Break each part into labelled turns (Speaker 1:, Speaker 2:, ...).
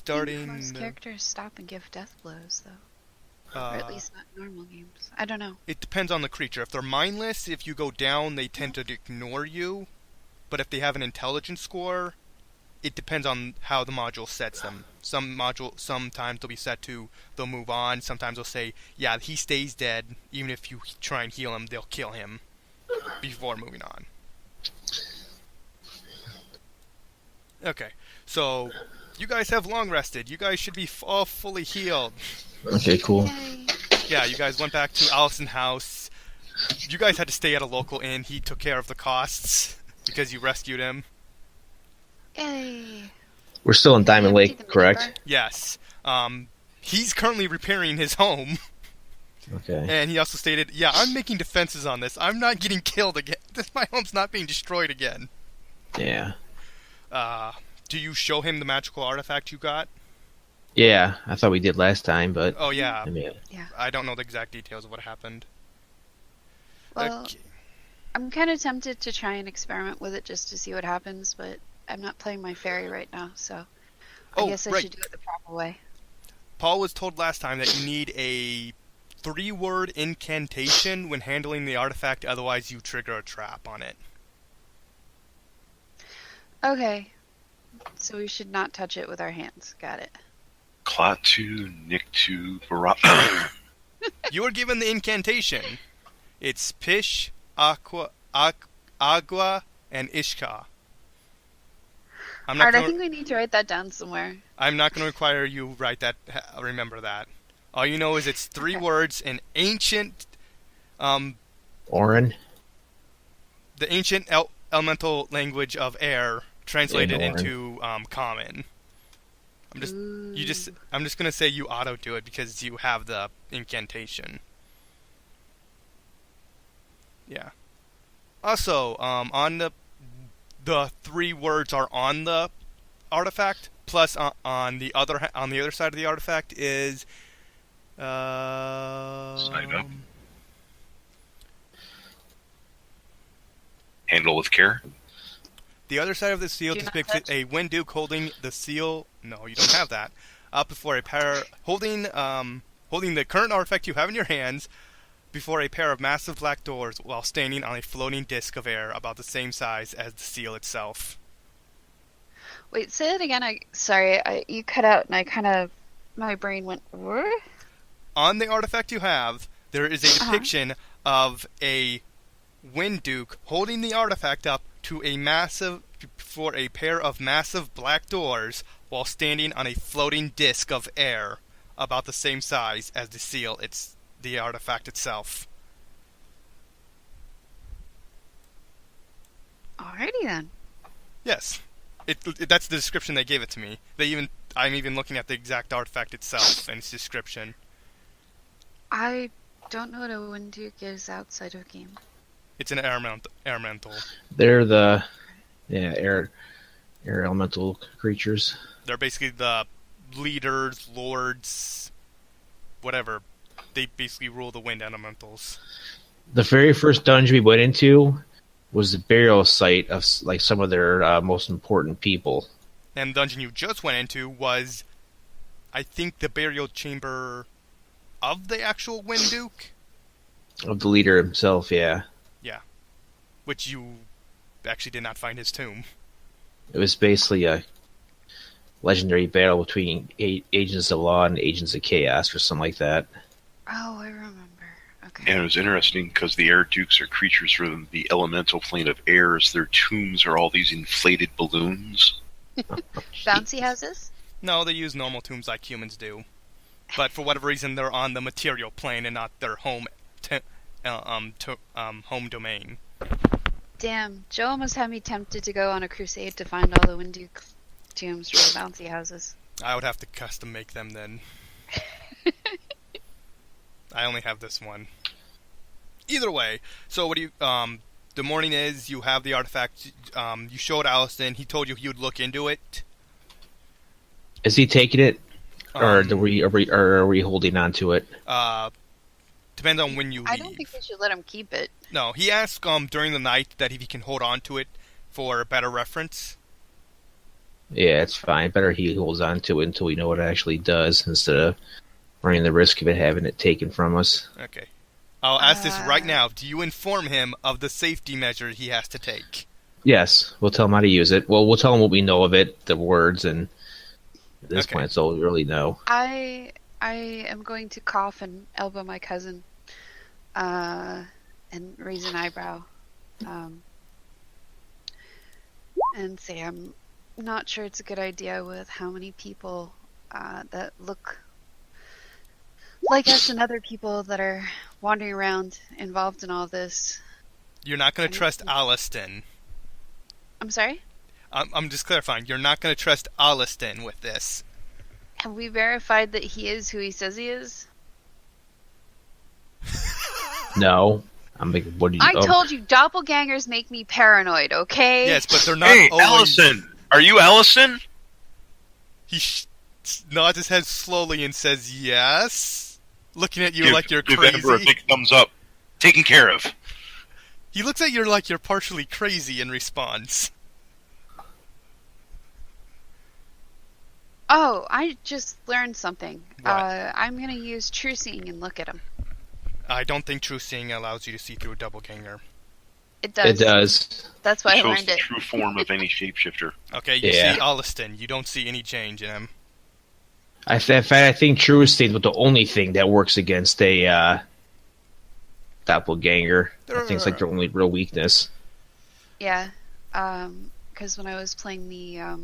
Speaker 1: starting...
Speaker 2: most characters stop and give death blows, though. Or at least not normal games. I don't know.
Speaker 1: It depends on the creature. If they're mindless, if you go down, they tend to ignore you. But if they have an intelligence score, it depends on how the module sets them. Sometimes they'll be set to, they'll move on. Sometimes they'll say, yeah, he stays dead. Even if you try and heal him, they'll kill him before moving on. Okay, so you guys have long rested. You guys should be all fully healed.
Speaker 3: Okay, cool.
Speaker 2: Yay.
Speaker 1: Yeah, you guys went back to Allison's house. You guys had to stay at a local inn. He took care of the costs because you rescued him.
Speaker 2: Yay.
Speaker 3: We're still in Diamond
Speaker 2: Did you
Speaker 3: Lake,
Speaker 2: do the
Speaker 3: correct?
Speaker 2: minibar?
Speaker 1: Yes. He's currently repairing his home.
Speaker 3: Okay.
Speaker 1: And he also stated, yeah, I'm making defenses on this. I'm not getting killed again. My home's not being destroyed again.
Speaker 3: Yeah.
Speaker 1: Do you show him the magical artifact you got?
Speaker 3: Yeah, I thought we did last time, but...
Speaker 1: Oh, yeah.
Speaker 3: I mean,
Speaker 2: Yeah.
Speaker 1: I don't know the exact details of what happened.
Speaker 2: Well,
Speaker 1: Okay.
Speaker 2: I'm kind of tempted to try and experiment with it just to see what happens, but I'm not playing my fairy right now, so I guess I should do it the proper way.
Speaker 1: Paul was told last time that you need a 3-word incantation when handling the artifact, otherwise you trigger a trap on it.
Speaker 2: Okay. So we should not touch it with our hands. Got it.
Speaker 4: Klaatu, Niktu, Bara.
Speaker 1: You were given the incantation. It's Pish, Agua, and Ishka.
Speaker 2: Alright, I think we need to write that down somewhere.
Speaker 1: I'm not going to require you remember that. All you know is it's 3 words in ancient,
Speaker 3: Orin?
Speaker 1: the ancient elemental language of air, translated
Speaker 3: Orin.
Speaker 1: into common. I'm just going to say you auto do it because you have the incantation. Yeah. Also, on the 3 words are on the artifact. Plus, on the other side of the artifact is
Speaker 4: Side up. Handle with care.
Speaker 1: the other side of the seal
Speaker 2: Do not
Speaker 1: depicts
Speaker 2: touch.
Speaker 1: a Wind Duke holding the seal. No, you don't have that. Up before a pair, holding the current artifact you have in your hands, before a pair of massive black doors, while standing on a floating disc of air about the same size as the seal itself.
Speaker 2: Wait, say that again. Sorry, you cut out and my brain went, what?
Speaker 1: On the artifact you have, there is a depiction of a Wind Duke holding the artifact up to before a pair of massive black doors while standing on a floating disc of air about the same size as the seal, the artifact itself.
Speaker 2: Alrighty then.
Speaker 1: Yes. That's the description they gave it to me. I'm even looking at the exact artifact itself and its description.
Speaker 2: I don't know what a Wind Duke is outside of game.
Speaker 1: It's an elemental.
Speaker 3: They're the air elemental creatures.
Speaker 1: They're basically the leaders, lords, whatever. They basically rule the wind elementals.
Speaker 3: The very first dungeon we went into was the burial site of like some of their most important people.
Speaker 1: And the dungeon you just went into was, I think, the burial chamber of the actual Wind Duke?
Speaker 3: Of the leader himself, yeah.
Speaker 1: Yeah. Which you actually did not find his tomb.
Speaker 3: It was basically a legendary battle between agents of law and agents of chaos or something like that.
Speaker 2: Oh, I remember. Okay.
Speaker 4: And it was interesting because the air dukes are creatures from the elemental plane of airs. Their tombs are all these inflated balloons.
Speaker 2: Bouncy houses?
Speaker 1: No, they use normal tombs like humans do. But for whatever reason, they're on the material plane and not their home home domain.
Speaker 2: Damn, Joe almost had me tempted to go on a crusade to find all the Wind Duke tombs for the bouncy houses.
Speaker 1: I would have to custom make them then. I only have this one. Either way, so what do you... the morning is, you have the artifact, you showed Allison, he told you he would look into it.
Speaker 3: Is he taking it? Or are we holding on to it?
Speaker 1: Depends on when you leave.
Speaker 2: I don't think we should let him keep it.
Speaker 1: No, he asked during the night that if he can hold on to it for better reference.
Speaker 3: Yeah, it's fine. Better he holds on to it until we know what it actually does instead of running the risk of it having it taken from us.
Speaker 1: Okay. I'll ask this right
Speaker 2: Uh,
Speaker 1: now. Do you inform him of the safety measure he has to take?
Speaker 3: Yes, we'll tell him how to use it. Well, we'll tell him what we know of it, the words, and at this
Speaker 1: Okay.
Speaker 3: point, it's all we really know.
Speaker 2: I am going to cough and elbow my cousin, and raise an eyebrow, um, and say I'm not sure it's a good idea with how many people that look like us and other people that are wandering around involved in all this.
Speaker 1: You're not going to trust Alliston.
Speaker 2: I'm sorry?
Speaker 1: I'm just clarifying. You're not going to trust Alliston with this.
Speaker 2: Have we verified that he is who he says he is?
Speaker 3: No. I'm like, what do you...
Speaker 2: I told you doppelgangers make me paranoid, okay?
Speaker 1: Yes, but they're not
Speaker 4: Hey,
Speaker 1: always...
Speaker 4: Allison! Are you Allison?
Speaker 1: He nods his head slowly and says yes, looking at you like you're
Speaker 4: give
Speaker 1: crazy.
Speaker 4: Amber a big thumbs up. Taken care of.
Speaker 1: He looks at you like you're partially crazy in response.
Speaker 2: Oh, I just learned something.
Speaker 1: What?
Speaker 2: I'm gonna use True Seeing and look at him.
Speaker 1: I don't think true seeing allows you to see through a doppelganger.
Speaker 2: It does.
Speaker 3: It does.
Speaker 2: That's why I
Speaker 4: Shows
Speaker 2: learned
Speaker 4: the
Speaker 2: it.
Speaker 4: true form of any shapeshifter.
Speaker 1: Okay, you
Speaker 3: Yeah.
Speaker 1: see Alliston. You don't see any change in him.
Speaker 3: In fact, I think True Estate was the only thing that works against a doppelganger. I think it's like their only real weakness.
Speaker 2: Yeah. Because when I was playing the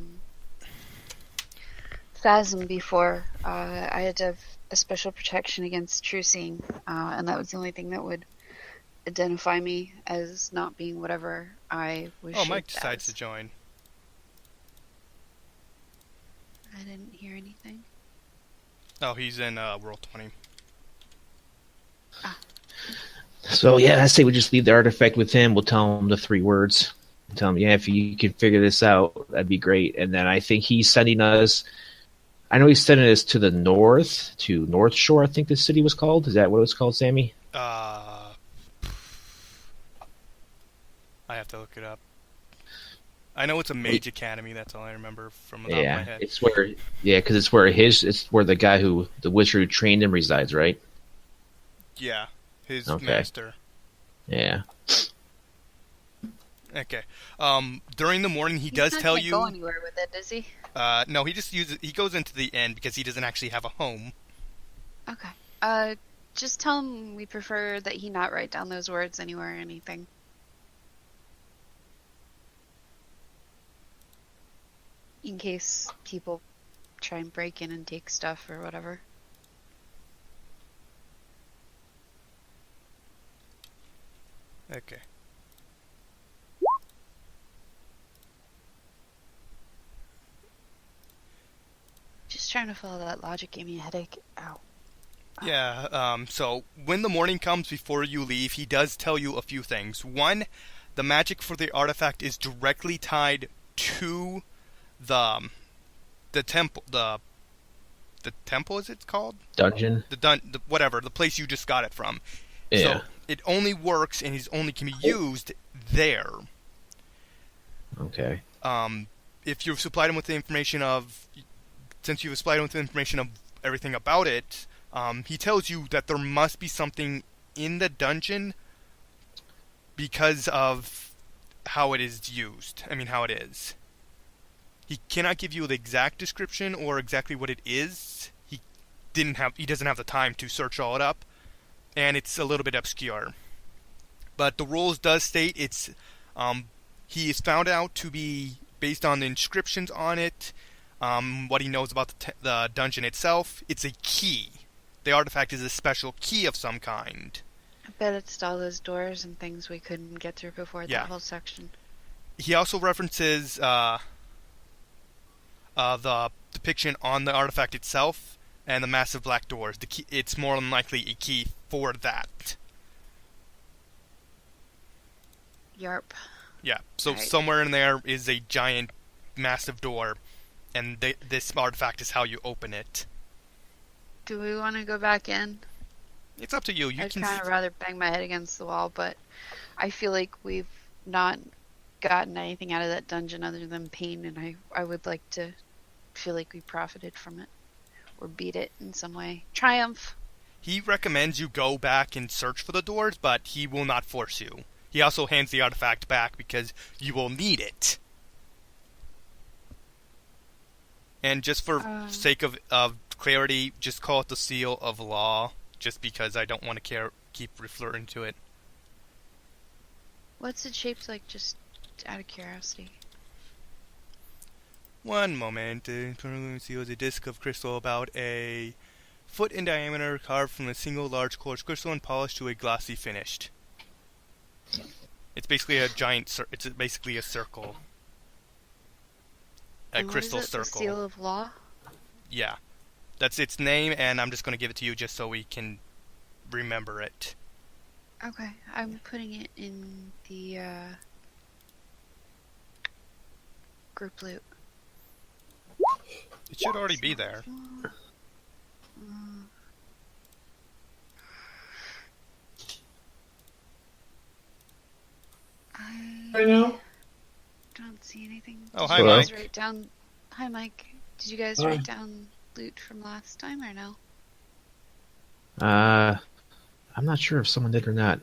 Speaker 2: Phasm before, I had to have a special protection against True Seeing, and that was the only thing that would identify me as not being whatever I was.
Speaker 1: Oh, Mike
Speaker 2: shaped
Speaker 1: decides
Speaker 2: as.
Speaker 1: to join.
Speaker 2: I didn't hear anything.
Speaker 1: Oh, he's in World 20.
Speaker 3: So, yeah, I say we just leave the artifact with him. We'll tell him the 3 words. Tell him, yeah, if you can figure this out, that'd be great. And then I think he's sending us... I know he's sending us to the north, to North Shore, I think the city was called. Is that what it was called, Sammy?
Speaker 1: I have to look it up. I know it's a mage academy. That's all I remember from the top of my head.
Speaker 3: It's where... Yeah, because it's where the guy who... The wizard who trained him resides, right?
Speaker 1: Yeah, his
Speaker 3: Okay.
Speaker 1: master.
Speaker 3: Yeah.
Speaker 1: Okay. During the morning, he does tell
Speaker 2: Can't
Speaker 1: you.
Speaker 2: go anywhere with it, does he?
Speaker 1: No, he just uses. He goes into the inn because he doesn't actually have a home.
Speaker 2: Okay. Just tell him we prefer that he not write down those words anywhere or anything. In case people try and break in and take stuff or whatever.
Speaker 1: Okay.
Speaker 2: Just trying to follow that logic gave me a headache. Ow.
Speaker 1: Yeah. So when the morning comes before you leave, he does tell you a few things. One, the magic for the artifact is directly tied to the temple. The temple, is it called?
Speaker 3: Dungeon?
Speaker 1: Whatever, the place you just got it from.
Speaker 3: Yeah.
Speaker 1: So it only works and it only can be used there.
Speaker 3: Okay.
Speaker 1: If you've supplied him with the information of, since you've supplied him with the information of everything about it, he tells you that there must be something in the dungeon because of how it is used. I mean, how it is. He cannot give you the exact description or exactly what it is. He doesn't have the time to search all it up, and it's a little bit obscure. But the rules does state it's he is found out to be based on the inscriptions on it, what he knows about the dungeon itself. It's a key. The artifact is a special key of some kind.
Speaker 2: I bet it's all those doors and things we couldn't get through before
Speaker 1: Yeah.
Speaker 2: that whole section.
Speaker 1: He also references the depiction on the artifact itself and the massive black doors. The key, it's more than likely a key for that.
Speaker 2: Yarp.
Speaker 1: Yeah, so
Speaker 2: Right.
Speaker 1: somewhere in there is a giant, massive door, and this artifact is how you open it.
Speaker 2: Do we want to go back in?
Speaker 1: It's up to you. You
Speaker 2: I'd
Speaker 1: can.
Speaker 2: kind of rather bang my head against the wall, but I feel like we've not gotten anything out of that dungeon other than pain, and I would like to feel like we profited from it. Or beat it in some way. Triumph!
Speaker 1: He recommends you go back and search for the doors, but he will not force you. He also hands the artifact back because you will need it. And just for sake of clarity, just call it the Seal of Law, just because I don't want to keep referring to it.
Speaker 2: What's it shaped like, just out of curiosity?
Speaker 1: One moment. The internal seal is a disc of crystal about a foot in diameter, carved from a single large quartz crystal and polished to a glossy finish. It's basically a giant. It's basically a circle. A crystal
Speaker 2: what is it,
Speaker 1: circle.
Speaker 2: The Seal of Law?
Speaker 1: Yeah, that's its name, and I'm just going to give it to you just so we can remember it.
Speaker 2: Okay, I'm putting it in the group loot.
Speaker 1: It should already be there.
Speaker 5: Right now?
Speaker 2: Don't see anything.
Speaker 1: Oh,
Speaker 2: Did
Speaker 1: hi,
Speaker 2: you guys
Speaker 1: Mike.
Speaker 2: write down? Hi, Mike. Did you guys
Speaker 5: Hi.
Speaker 2: write down loot from last time or no?
Speaker 3: I'm not sure if someone did or not.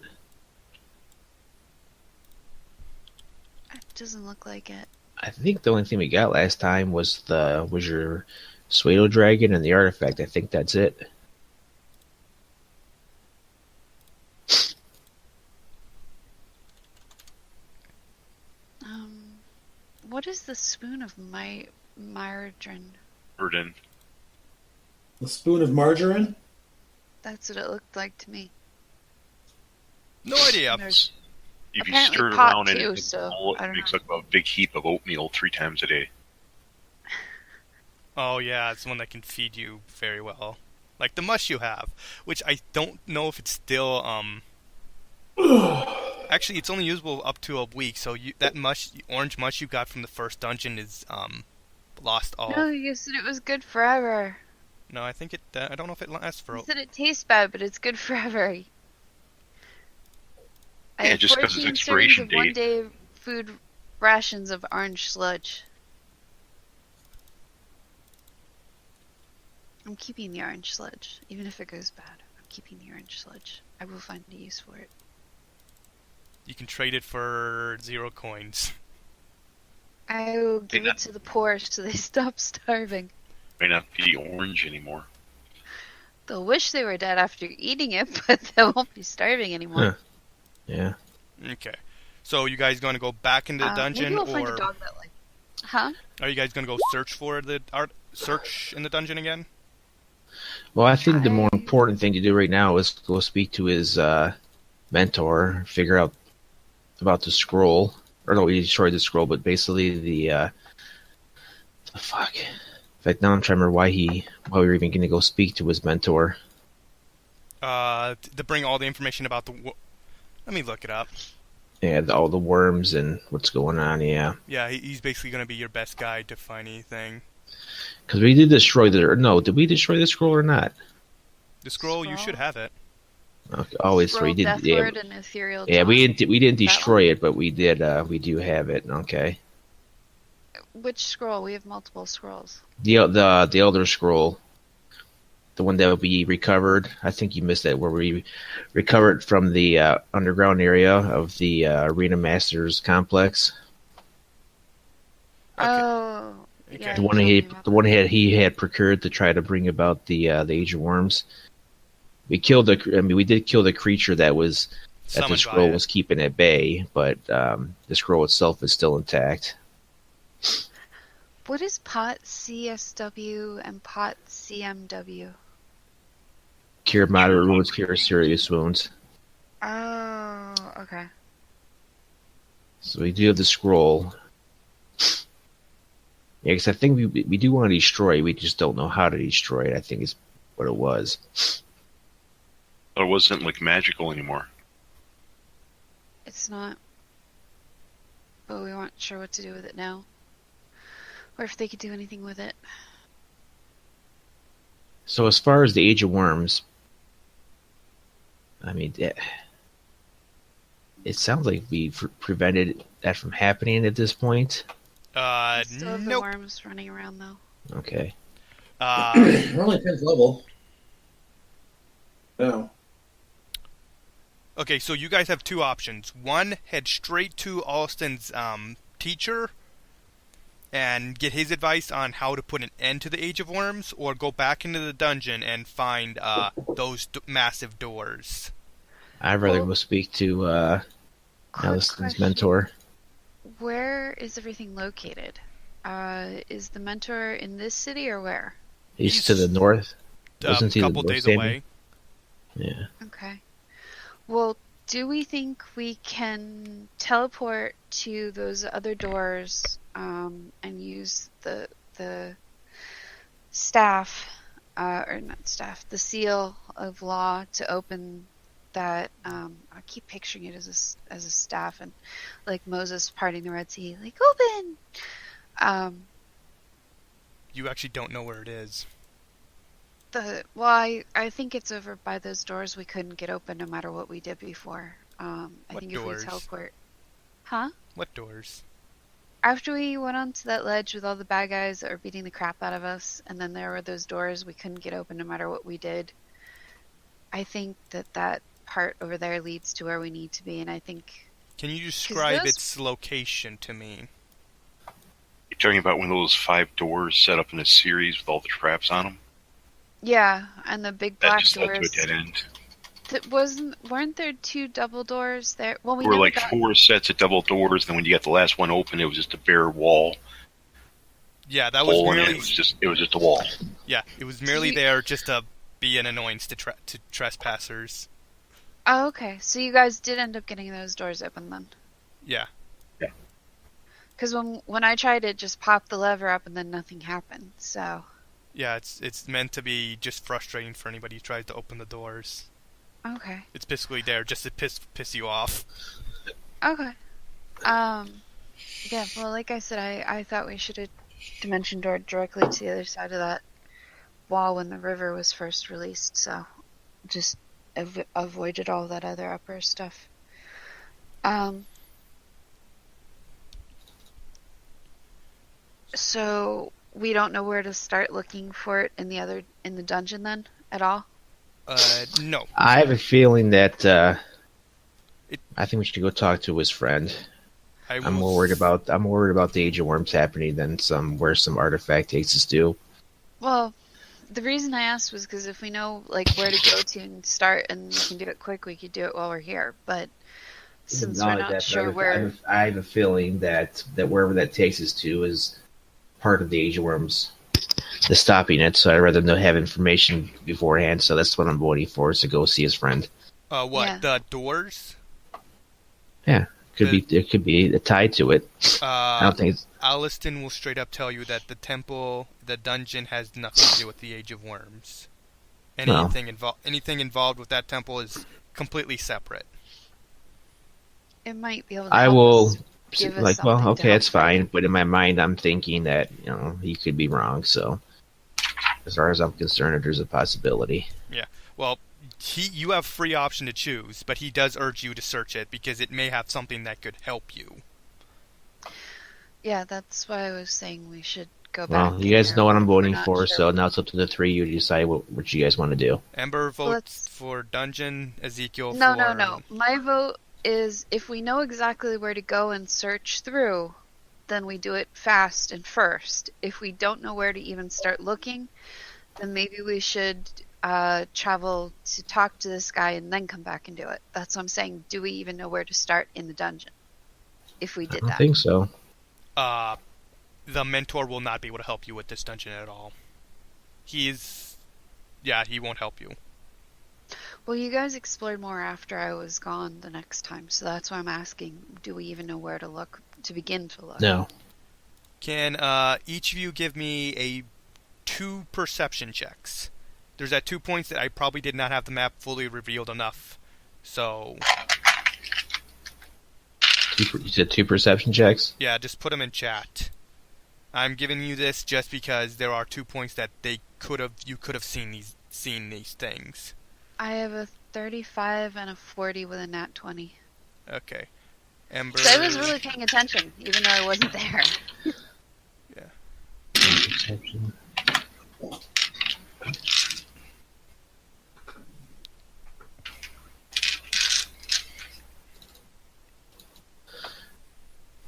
Speaker 2: It doesn't look like it.
Speaker 3: I think the only thing we got last time was your Pseudo Dragon and the artifact. I think that's it.
Speaker 2: What is the spoon of margarine?
Speaker 4: Burden.
Speaker 5: The spoon of margarine?
Speaker 2: That's what it looked like to me.
Speaker 1: No idea.
Speaker 2: And there's
Speaker 4: If you
Speaker 2: apparently
Speaker 4: stir it
Speaker 2: pot
Speaker 4: around in
Speaker 2: too,
Speaker 4: it,
Speaker 2: so I
Speaker 4: it
Speaker 2: don't
Speaker 4: makes
Speaker 2: know.
Speaker 4: like a big heap of oatmeal 3 times a day.
Speaker 1: Oh yeah, it's one that can feed you very well. Like the mush you have, which I don't know if it's still actually, it's only usable up to a week. So that mush, orange mush you got from the first dungeon is lost all.
Speaker 2: No, you said it was good forever.
Speaker 1: No, I think it. I don't know if it lasts for.
Speaker 2: You said it tastes bad, but it's good forever. I
Speaker 4: Yeah,
Speaker 2: have
Speaker 4: just 'cause it's
Speaker 2: 14
Speaker 4: expiration
Speaker 2: servings of
Speaker 4: date.
Speaker 2: one-day food rations of orange sludge. I'm keeping the orange sludge, even if it goes bad. I'm keeping the orange sludge. I will find a use for it.
Speaker 1: You can trade it for 0 coins.
Speaker 2: I will give
Speaker 4: Yeah.
Speaker 2: it to the poor so they stop starving.
Speaker 4: Might not be orange anymore.
Speaker 2: They'll wish they were dead after eating it, but they won't be starving anymore.
Speaker 3: Huh. Yeah.
Speaker 1: Okay. So you guys going to go back into the dungeon,
Speaker 2: maybe we'll find
Speaker 1: or
Speaker 2: a dog that like. Huh?
Speaker 1: are you guys going to go search in the dungeon again?
Speaker 3: Well, I think the more important thing to do right now is go speak to his mentor, figure out about the scroll. Or no, he destroyed the scroll, but basically the fuck. In fact, now I'm trying to remember why we were even going to go speak to his mentor.
Speaker 1: To bring all the information about the. Let me look it up.
Speaker 3: Yeah, all the worms and what's going on. Yeah,
Speaker 1: Yeah, he's basically going to be your best guide to find anything.
Speaker 3: because we did destroy did we destroy the scroll or not?
Speaker 1: The scroll, you
Speaker 2: Scroll?
Speaker 1: should have it.
Speaker 3: Okay, always
Speaker 2: Scroll,
Speaker 3: we did.
Speaker 2: Death
Speaker 3: Yeah,
Speaker 2: Word, and Ethereal
Speaker 3: yeah,
Speaker 2: Dawn.
Speaker 3: we didn't
Speaker 2: That
Speaker 3: destroy it, but we did. We do have it. Okay,
Speaker 2: Which scroll? We have multiple scrolls.
Speaker 3: the Elder Scroll, the one that we recovered. I think you missed that, where we recovered from the underground area of the Arena Masters complex.
Speaker 1: Okay.
Speaker 2: Oh,
Speaker 1: Okay.
Speaker 2: yeah.
Speaker 3: The
Speaker 2: you
Speaker 3: one
Speaker 2: told me about that.
Speaker 3: he had procured to try to bring about the Age of Worms. We did kill the creature that the
Speaker 1: Summoned by
Speaker 3: scroll
Speaker 1: it.
Speaker 3: was keeping at bay, but the scroll itself is still intact.
Speaker 2: What is pot CSW and pot CMW?
Speaker 3: Cure moderate wounds, cure serious wounds.
Speaker 2: Oh, okay.
Speaker 3: So we do have the scroll. Yeah, because I think we do want to destroy it. We just don't know how to destroy it. I think is what it was.
Speaker 4: But it wasn't like magical anymore.
Speaker 2: It's not. But we weren't sure what to do with it now. Or if they could do anything with it.
Speaker 3: So as far as the Age of Worms, I mean, It sounds like we prevented that from happening at this point.
Speaker 2: We still have the
Speaker 1: Nope.
Speaker 2: worms running around though.
Speaker 3: Okay.
Speaker 5: We're only 10th level. No.
Speaker 1: Okay, so you guys have two options. One, head straight to Alston's teacher and get his advice on how to put an end to the Age of Worms, or go back into the dungeon and find those massive doors.
Speaker 3: I'd rather
Speaker 2: Well,
Speaker 3: go speak to
Speaker 2: Quick
Speaker 3: Alliston's
Speaker 2: question.
Speaker 3: mentor.
Speaker 2: Where is everything located? Is the mentor in this city or where?
Speaker 3: He's to the north.
Speaker 1: A
Speaker 3: Wasn't he the
Speaker 1: couple
Speaker 3: north
Speaker 1: days
Speaker 3: champion?
Speaker 1: away.
Speaker 3: Yeah.
Speaker 2: Okay. Well, do we think we can teleport to those other doors and use the staff, or not staff, the seal of law to open that? I keep picturing it as a staff, and like Moses parting the Red Sea, like open.
Speaker 1: You actually don't know where it is.
Speaker 2: I think it's over by those doors we couldn't get open no matter what we did before. I
Speaker 1: What
Speaker 2: think
Speaker 1: doors?
Speaker 2: if we teleport, huh?
Speaker 1: What doors?
Speaker 2: After we went onto that ledge with all the bad guys that were beating the crap out of us, and then there were those doors we couldn't get open no matter what we did. I think that part over there leads to where we need to be, and I think.
Speaker 1: Can you describe
Speaker 2: those-
Speaker 1: its location to me?
Speaker 4: You're talking about one of those 5 doors set up in a series with all the traps on them?
Speaker 2: Yeah, and the big
Speaker 4: That
Speaker 2: black
Speaker 4: just led to a
Speaker 2: doors.
Speaker 4: dead end.
Speaker 2: Weren't there 2 double doors there? Well, we
Speaker 4: There were
Speaker 2: never
Speaker 4: like
Speaker 2: got.
Speaker 4: 4 sets of double doors, and then when you got the last one open, it was just a bare wall.
Speaker 1: Yeah, that was
Speaker 4: Hole in it.
Speaker 1: merely.
Speaker 4: It was just a wall.
Speaker 1: Yeah, it was merely there just to be an annoyance to trespassers.
Speaker 2: Oh, okay. So you guys did end up getting those doors open then?
Speaker 1: Yeah.
Speaker 2: Because when I tried it, just popped the lever up and then nothing happened. So.
Speaker 1: Yeah, it's meant to be just frustrating for anybody who tries to open the doors.
Speaker 2: Okay.
Speaker 1: It's basically there just to piss you off.
Speaker 2: Okay. Yeah. Well, like I said, I thought we should have dimension doored directly to the other side of that wall when the river was first released. So, just avoided all that other upper stuff. So we don't know where to start looking for it in the dungeon then at all.
Speaker 1: No.
Speaker 3: I have a feeling that I think we should go talk to his friend. I'm more worried about the Age of Worms happening than where some artifact takes us to.
Speaker 2: Well, the reason I asked was because if we know like where to go to and start, and we can do it quick, we could do it while we're here. But since we're not sure where,
Speaker 3: I have a feeling that wherever that takes us to is part of the Age of Worms, the stopping it. So I'd rather have information beforehand. So that's what I'm voting for, is to go see his friend.
Speaker 1: What?
Speaker 2: Yeah.
Speaker 1: The doors?
Speaker 3: Yeah, it could be tied to it. I don't think it's...
Speaker 1: Alliston will straight up tell you that the dungeon has nothing to do with the Age of Worms. Anything involved with that temple is completely separate.
Speaker 2: it might be able to.
Speaker 3: I
Speaker 2: help
Speaker 3: will
Speaker 2: us, give us
Speaker 3: like, well,
Speaker 2: something to
Speaker 3: okay,
Speaker 2: help
Speaker 3: it's fine. But in my mind, I'm thinking that he could be wrong. So as far as I'm concerned, there's a possibility.
Speaker 1: Yeah. Well, you have free option to choose, but he does urge you to search it because it may have something that could help you.
Speaker 2: Yeah, that's why I was saying we should go back.
Speaker 3: Well, you guys know what I'm voting
Speaker 2: not
Speaker 3: for,
Speaker 2: sure.
Speaker 3: so now it's up to the three of you to decide what you guys want to do.
Speaker 1: Ember votes
Speaker 2: Let's-
Speaker 1: for dungeon, Ezekiel
Speaker 2: No,
Speaker 1: for...
Speaker 2: no. My vote is if we know exactly where to go and search through, then we do it fast and first. If we don't know where to even start looking, then maybe we should travel to talk to this guy and then come back and do it. That's what I'm saying. Do we even know where to start in the dungeon? If we
Speaker 3: I
Speaker 2: did
Speaker 3: don't
Speaker 2: that.
Speaker 3: think so.
Speaker 1: The mentor will not be able to help you with this dungeon at all. He won't help you.
Speaker 2: Well, you guys explored more after I was gone the next time, so that's why I'm asking, do we even know where to look, to begin to look?
Speaker 3: No.
Speaker 1: Can each of you give me 2 perception checks? There's at 2 points that I probably did not have the map fully revealed enough. So,
Speaker 3: You said 2 perception checks?
Speaker 1: yeah, just put them in chat. I'm giving you this just because there are 2 points that you could have seen these things.
Speaker 2: I have a 35 and a 40 with a nat 20.
Speaker 1: Okay. Ember.
Speaker 2: So I was really paying attention, even though I wasn't there.
Speaker 3: Perception.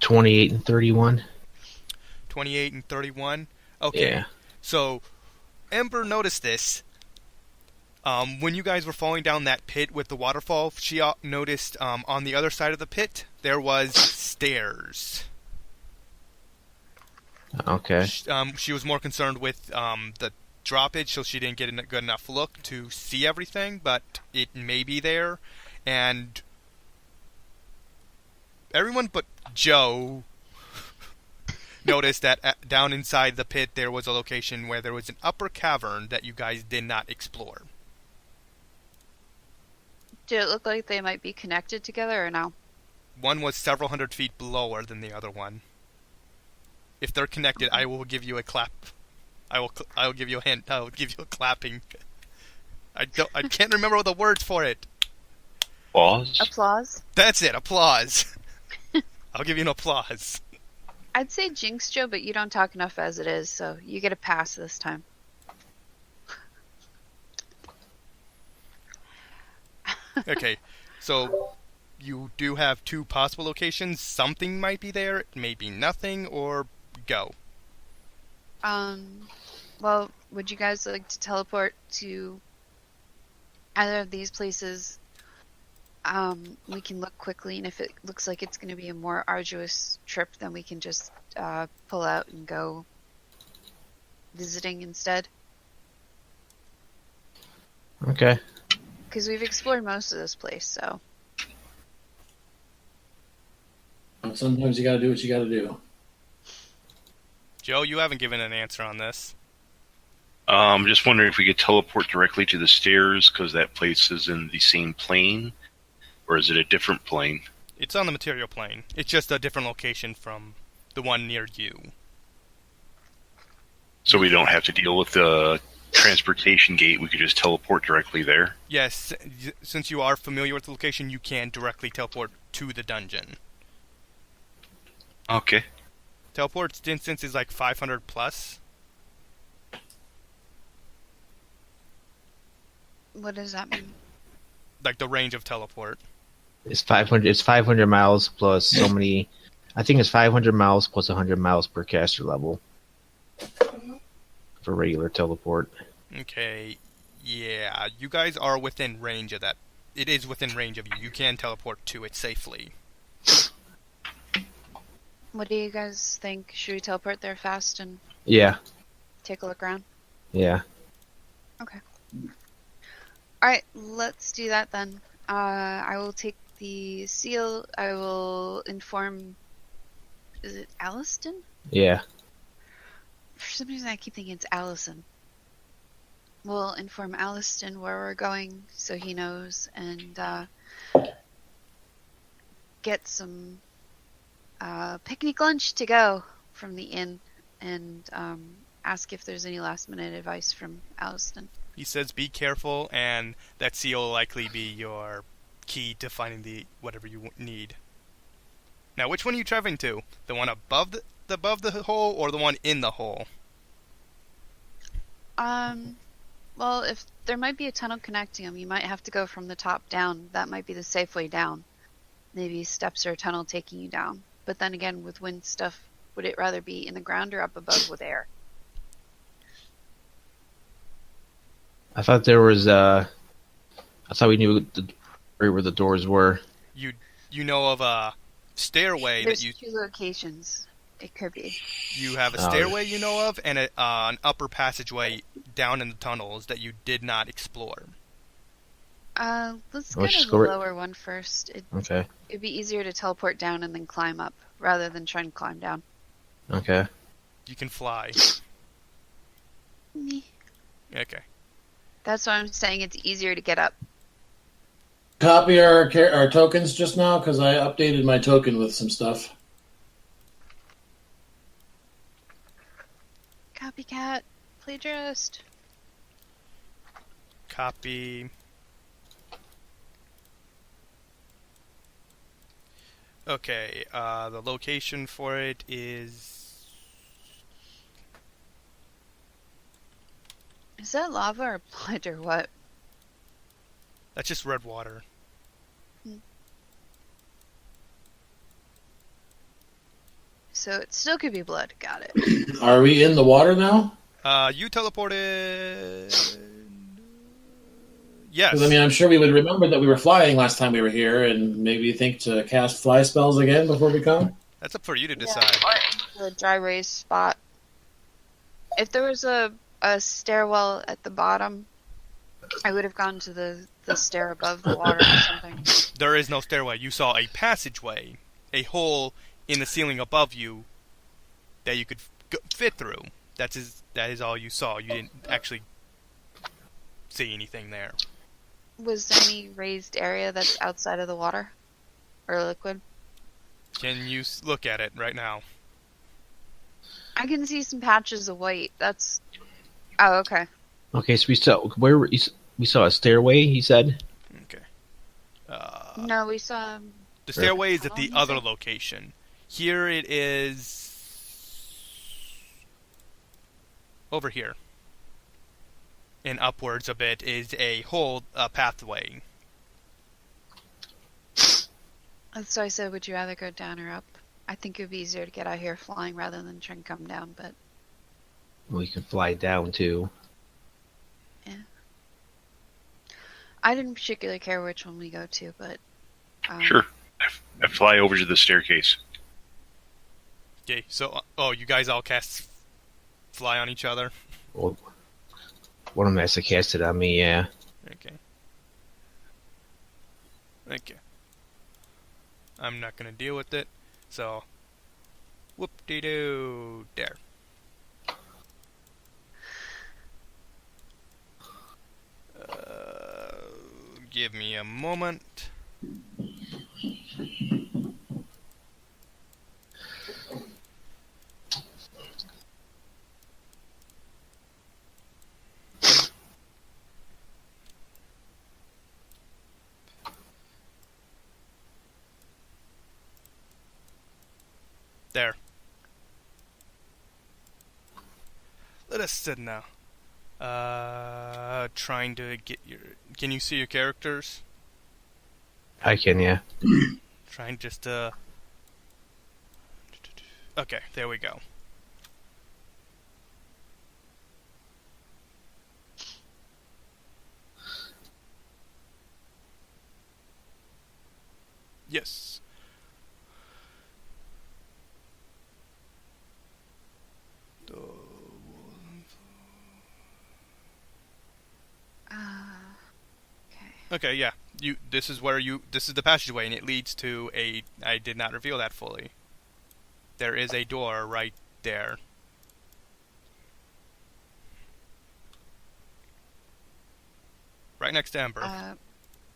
Speaker 3: $28 and $31.
Speaker 1: 28 and 31. Okay.
Speaker 3: Yeah.
Speaker 1: So, Ember noticed this. When you guys were falling down that pit with the waterfall, she noticed on the other side of the pit there was stairs.
Speaker 3: Okay.
Speaker 1: She was more concerned with the droppage, so she didn't get a good enough look to see everything, but it may be there. And everyone but Joe noticed that down inside the pit there was a location where there was an upper cavern that you guys did not explore.
Speaker 2: Did it look like they might be connected together or no?
Speaker 1: One was several hundred feet lower than the other one. If they're connected, I will give you a clap. I will give you a hint. I will give you a clapping. I can't remember all the words for it.
Speaker 4: Pause.
Speaker 2: Applause?
Speaker 1: That's it. Applause. I'll give you an applause.
Speaker 2: I'd say jinx, Joe, but you don't talk enough as it is, so you get a pass this time.
Speaker 1: Okay, so you do have two possible locations. Something might be there, maybe nothing, or go.
Speaker 2: Well, would you guys like to teleport to either of these places? We can look quickly, and if it looks like it's going to be a more arduous trip, then we can just pull out and go visiting instead.
Speaker 3: Okay.
Speaker 2: Because we've explored most of this place, so.
Speaker 5: Sometimes you gotta do what you gotta do.
Speaker 1: Joe, you haven't given an answer on this.
Speaker 4: I'm just wondering if we could teleport directly to the stairs, because that place is in the same plane, or is it a different plane?
Speaker 1: It's on the material plane. It's just a different location from the one near you.
Speaker 4: So we don't have to deal with the transportation gate, we could just teleport directly there?
Speaker 1: Yes, since you are familiar with the location, you can directly teleport to the dungeon.
Speaker 4: Okay.
Speaker 1: Teleport distance is like 500 plus.
Speaker 2: What does that mean?
Speaker 1: Like the range of teleport.
Speaker 3: It's 500. It's 500 miles plus so many. I think it's 500 miles plus 100 miles per caster level for regular teleport.
Speaker 1: Okay, yeah, you guys are within range of that. It is within range of you. You can teleport to it safely.
Speaker 2: What do you guys think? Should we teleport there fast and
Speaker 3: Yeah.
Speaker 2: take a look around?
Speaker 3: Yeah.
Speaker 2: Alright, let's do that then. I will take the seal. I will inform... Is it Alliston?
Speaker 3: Yeah.
Speaker 2: For some reason I keep thinking it's Allison. We'll inform Alliston where we're going so he knows, and get some picnic lunch to go from the inn, and ask if there's any last minute advice from Alliston.
Speaker 1: He says be careful, and that seal will likely be your key to finding the whatever you need. Now, which one are you traveling to? The one above the hole, or the one in the hole?
Speaker 2: Well, if there might be a tunnel connecting them, you might have to go from the top down. That might be the safe way down. Maybe steps or a tunnel taking you down. But then again, with wind stuff, would it rather be in the ground or up above with air?
Speaker 3: I thought there was. I thought we knew where the doors were.
Speaker 1: You know of a stairway
Speaker 2: There's
Speaker 1: that you
Speaker 2: 2 locations. It could be.
Speaker 1: you have a stairway you know of, and an upper passageway down in the tunnels that you did not explore.
Speaker 2: Let's go
Speaker 3: Let's
Speaker 2: to
Speaker 3: just
Speaker 2: the
Speaker 3: go
Speaker 2: lower one first.
Speaker 3: Okay.
Speaker 2: It'd be easier to teleport down and then climb up, rather than try and climb down.
Speaker 3: Okay.
Speaker 1: You can fly.
Speaker 2: Meh.
Speaker 1: Okay.
Speaker 2: That's why I'm saying it's easier to get up.
Speaker 5: Copy our tokens just now because I updated my token with some stuff.
Speaker 2: Copycat. Plagiarist.
Speaker 1: Copy. Okay, the location for it is...
Speaker 2: Is that lava or blood or what?
Speaker 1: That's just red water.
Speaker 2: So it still could be blood. Got it.
Speaker 5: Are we in the water now?
Speaker 1: You teleported... Yes.
Speaker 5: 'Cause, I mean, I'm sure we would remember that we were flying last time we were here, and maybe think to cast fly spells again before we come.
Speaker 1: That's up for you to decide.
Speaker 2: The dry raise spot. If there was a stairwell at the bottom, I would have gone to the stair above the water or something.
Speaker 1: There is no stairway. You saw a passageway, a hole in the ceiling above you that you could fit through. That is all you saw. You didn't actually see anything there.
Speaker 2: Was there any raised area that's outside of the water? Or liquid?
Speaker 1: Can you look at it right now?
Speaker 2: I can see some patches of white. That's... Oh, okay.
Speaker 3: Okay, so we saw a stairway. He said.
Speaker 1: Okay.
Speaker 2: No, we saw...
Speaker 1: The stairway is at
Speaker 2: Oh,
Speaker 1: the
Speaker 2: you
Speaker 1: other
Speaker 2: said-
Speaker 1: location. Here it is... over here. And upwards a bit is a whole pathway.
Speaker 2: So I said, would you rather go down or up? I think it would be easier to get out here flying rather than trying to come down, but...
Speaker 3: We can fly down too.
Speaker 2: I didn't particularly care which one we go to, but...
Speaker 4: Sure. I fly over to the staircase.
Speaker 1: Okay, so you guys all cast fly on each other.
Speaker 3: Well, one of them has to cast it on me. Yeah.
Speaker 1: Okay. Okay. I'm not gonna deal with it. So, whoop-de-doo, there. Give me a moment. There. Let us sit now. Trying to get your... Can you see your characters?
Speaker 3: I can. Yeah.
Speaker 1: Trying just to... Okay, there we go. Yes. Okay, yeah. This is the passageway, and it leads to a... I did not reveal that fully. There is a door right there. Right next to Ember.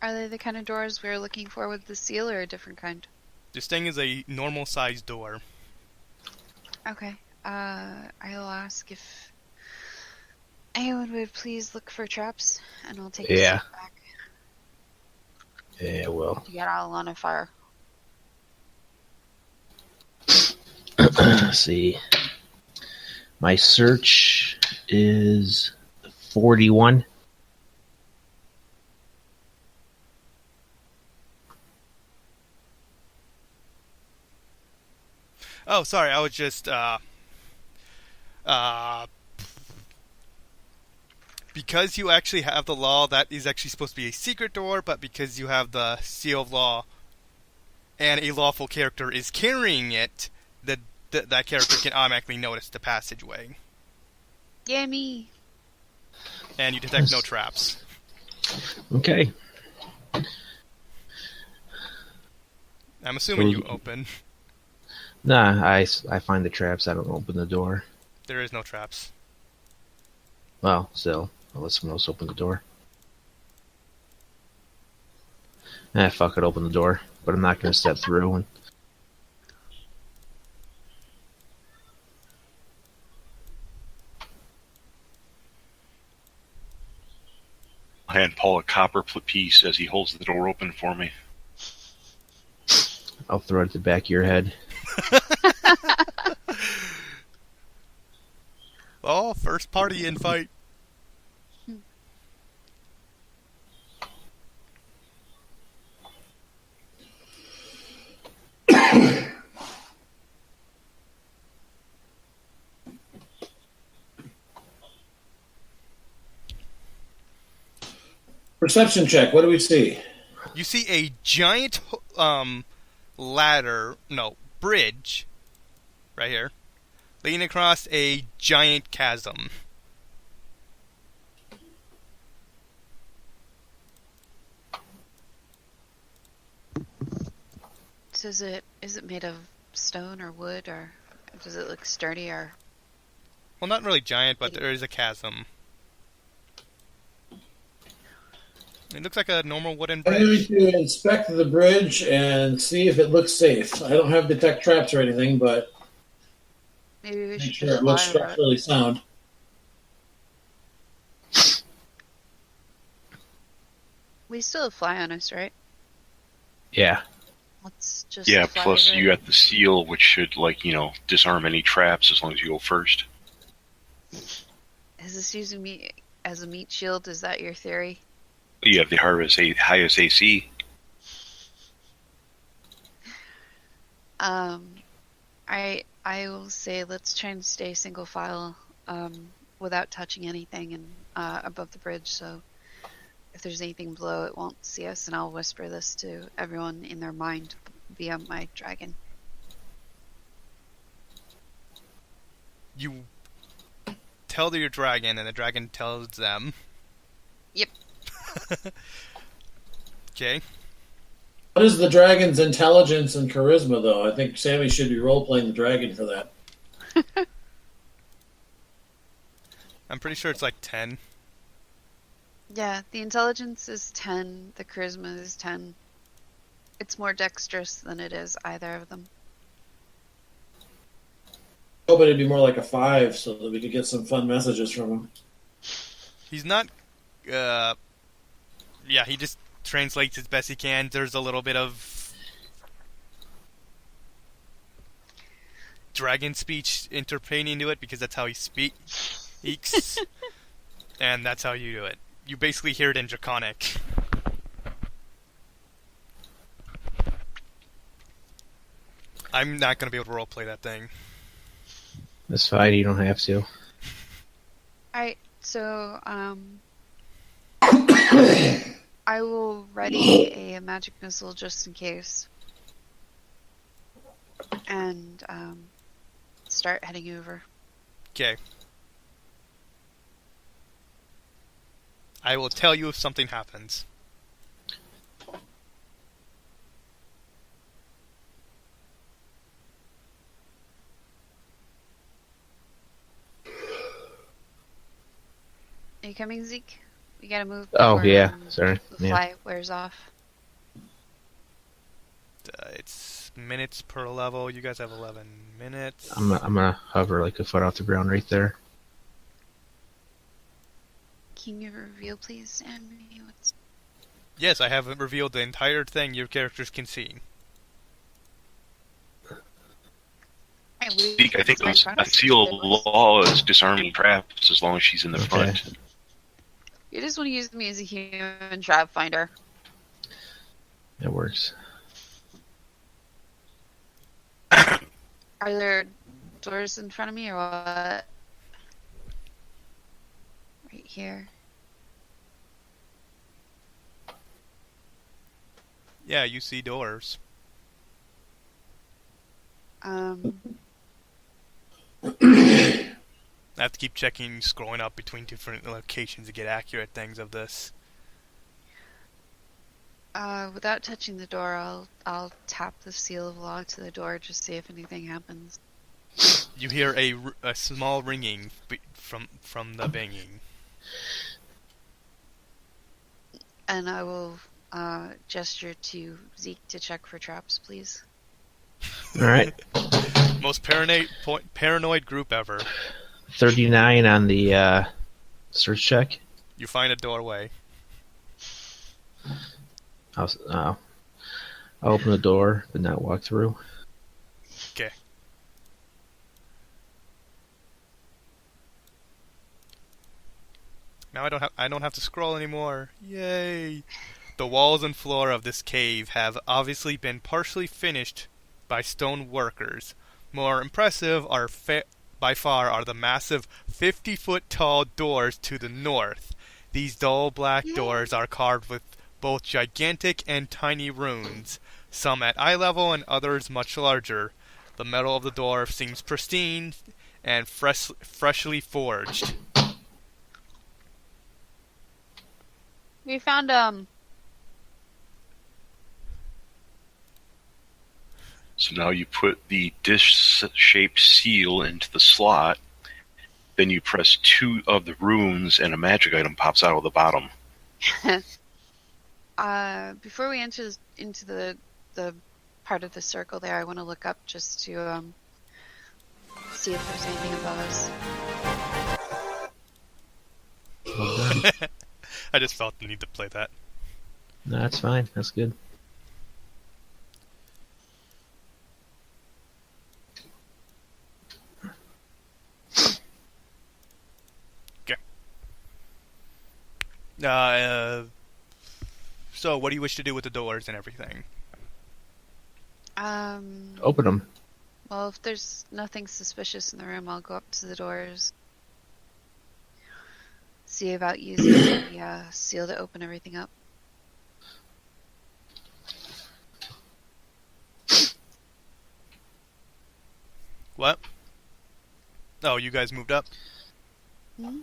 Speaker 2: Are they the kind of doors we were looking for with the seal, or a different kind?
Speaker 1: This thing is a normal-sized door.
Speaker 2: Okay. I'll ask if anyone would please look for traps, and I'll take a
Speaker 3: Yeah.
Speaker 2: step back
Speaker 3: Yeah. Well.
Speaker 2: to get out on a fire.
Speaker 3: Let's see. My search is 41.
Speaker 1: Oh, sorry, I was just, because you actually have the law, that is actually supposed to be a secret door, but because you have the seal of law, and a lawful character is carrying it, that character can automatically notice the passageway.
Speaker 2: Yeah, me.
Speaker 1: And you detect no traps.
Speaker 3: Okay.
Speaker 1: I'm assuming you open.
Speaker 3: Nah, I find the traps. I don't open the door.
Speaker 1: There is no traps.
Speaker 3: Well, still, I'll let someone else open the door. Fuck it, open the door. But I'm not going to step through. And
Speaker 4: I'll hand Paul a copper piece as he holds the door open for me.
Speaker 3: I'll throw it at the back of your head.
Speaker 1: Oh, first party invite.
Speaker 5: Perception check. What do we see?
Speaker 1: You see a giant bridge, right here, leading across a giant chasm.
Speaker 2: So is it made of stone or wood, or does it look sturdy, or?
Speaker 1: Well, not really giant, but there is a chasm. It looks like a normal wooden
Speaker 5: I'm
Speaker 1: bridge.
Speaker 5: going to inspect the bridge and see if it looks safe. I don't have detect traps or anything, but
Speaker 2: Maybe we
Speaker 5: make
Speaker 2: should
Speaker 5: sure
Speaker 2: just
Speaker 5: it looks
Speaker 2: fly over it.
Speaker 5: structurally sound.
Speaker 2: We still have fly on us, right?
Speaker 3: Yeah.
Speaker 2: Let's just
Speaker 4: Yeah,
Speaker 2: fly
Speaker 4: plus
Speaker 2: over
Speaker 4: you
Speaker 2: it.
Speaker 4: got the seal, which should, disarm any traps as long as you go first.
Speaker 2: Is this using me as a meat shield? Is that your theory?
Speaker 4: You have the highest AC.
Speaker 2: I will say let's try and stay single file, without touching anything and above the bridge. So if there's anything below, it won't see us. And I'll whisper this to everyone in their mind via my dragon.
Speaker 1: You tell your dragon, and the dragon tells them.
Speaker 2: Yep.
Speaker 1: Okay.
Speaker 5: What is the dragon's intelligence and charisma, though? I think Sammy should be role-playing the dragon for that.
Speaker 1: I'm pretty sure it's like 10.
Speaker 2: Yeah, the intelligence is 10. The charisma is 10. It's more dexterous than it is either of them.
Speaker 5: Oh, but it'd be more like a 5, so that we could get some fun messages from him.
Speaker 1: He's not. Yeah, he just translates as best he can. There's a little bit of dragon speech interpreting into it because that's how he speaks, and that's how you do it. You basically hear it in Draconic. I'm not gonna be able to roleplay that thing.
Speaker 3: That's fine. You don't have to.
Speaker 2: Alright, so, I will ready a magic missile just in case. And, start heading over.
Speaker 1: Okay. I will tell you if something happens.
Speaker 2: Are you coming, Zeke? We gotta move
Speaker 3: Oh,
Speaker 2: before,
Speaker 3: yeah. Sorry.
Speaker 2: the
Speaker 3: Yeah.
Speaker 2: fly wears off.
Speaker 1: It's minutes per level. You guys have 11 minutes.
Speaker 3: I'm gonna hover like a foot off the ground right there.
Speaker 2: Can you reveal, please, Sammy? What's...
Speaker 1: Yes, I have revealed the entire thing your characters can see.
Speaker 2: I
Speaker 4: think the seal of law is disarming traps as long as she's in the front.
Speaker 2: You just want to use me as a human trap finder.
Speaker 3: It works.
Speaker 2: Are there doors in front of me or what? Right here.
Speaker 1: Yeah, you see doors. I have to keep checking, scrolling up between different locations to get accurate things of this.
Speaker 2: Without touching the door, I'll tap the seal of law to the door just see if anything happens.
Speaker 1: You hear a small ringing from the banging.
Speaker 2: And I will gesture to Zeke to check for traps, please.
Speaker 3: All right.
Speaker 1: Most paranoid group ever.
Speaker 3: 39 on the search check.
Speaker 1: You find a doorway.
Speaker 3: I'll I'll open the door, but not walk through.
Speaker 1: Okay. Now I don't have to scroll anymore. Yay! The walls and floor of this cave have obviously been partially finished by stone workers. More impressive by far are the massive 50-foot tall doors to the north. These dull black doors are carved with both gigantic and tiny runes, some at eye level and others much larger. The metal of the door seems pristine and freshly forged.
Speaker 2: We found
Speaker 4: So now you put the dish-shaped seal into the slot, then you press 2 of the runes and a magic item pops out of the bottom.
Speaker 2: before we enter into the part of the circle there, I want to look up just to see if there's anything above us.
Speaker 3: Well done.
Speaker 1: I just felt the need to play that.
Speaker 3: No, that's fine. That's good.
Speaker 1: So what do you wish to do with the doors and everything?
Speaker 3: Open them.
Speaker 2: Well, if there's nothing suspicious in the room, I'll go up to the doors. See about using the seal to open everything up.
Speaker 1: What? Oh, you guys moved up?
Speaker 2: Hmm?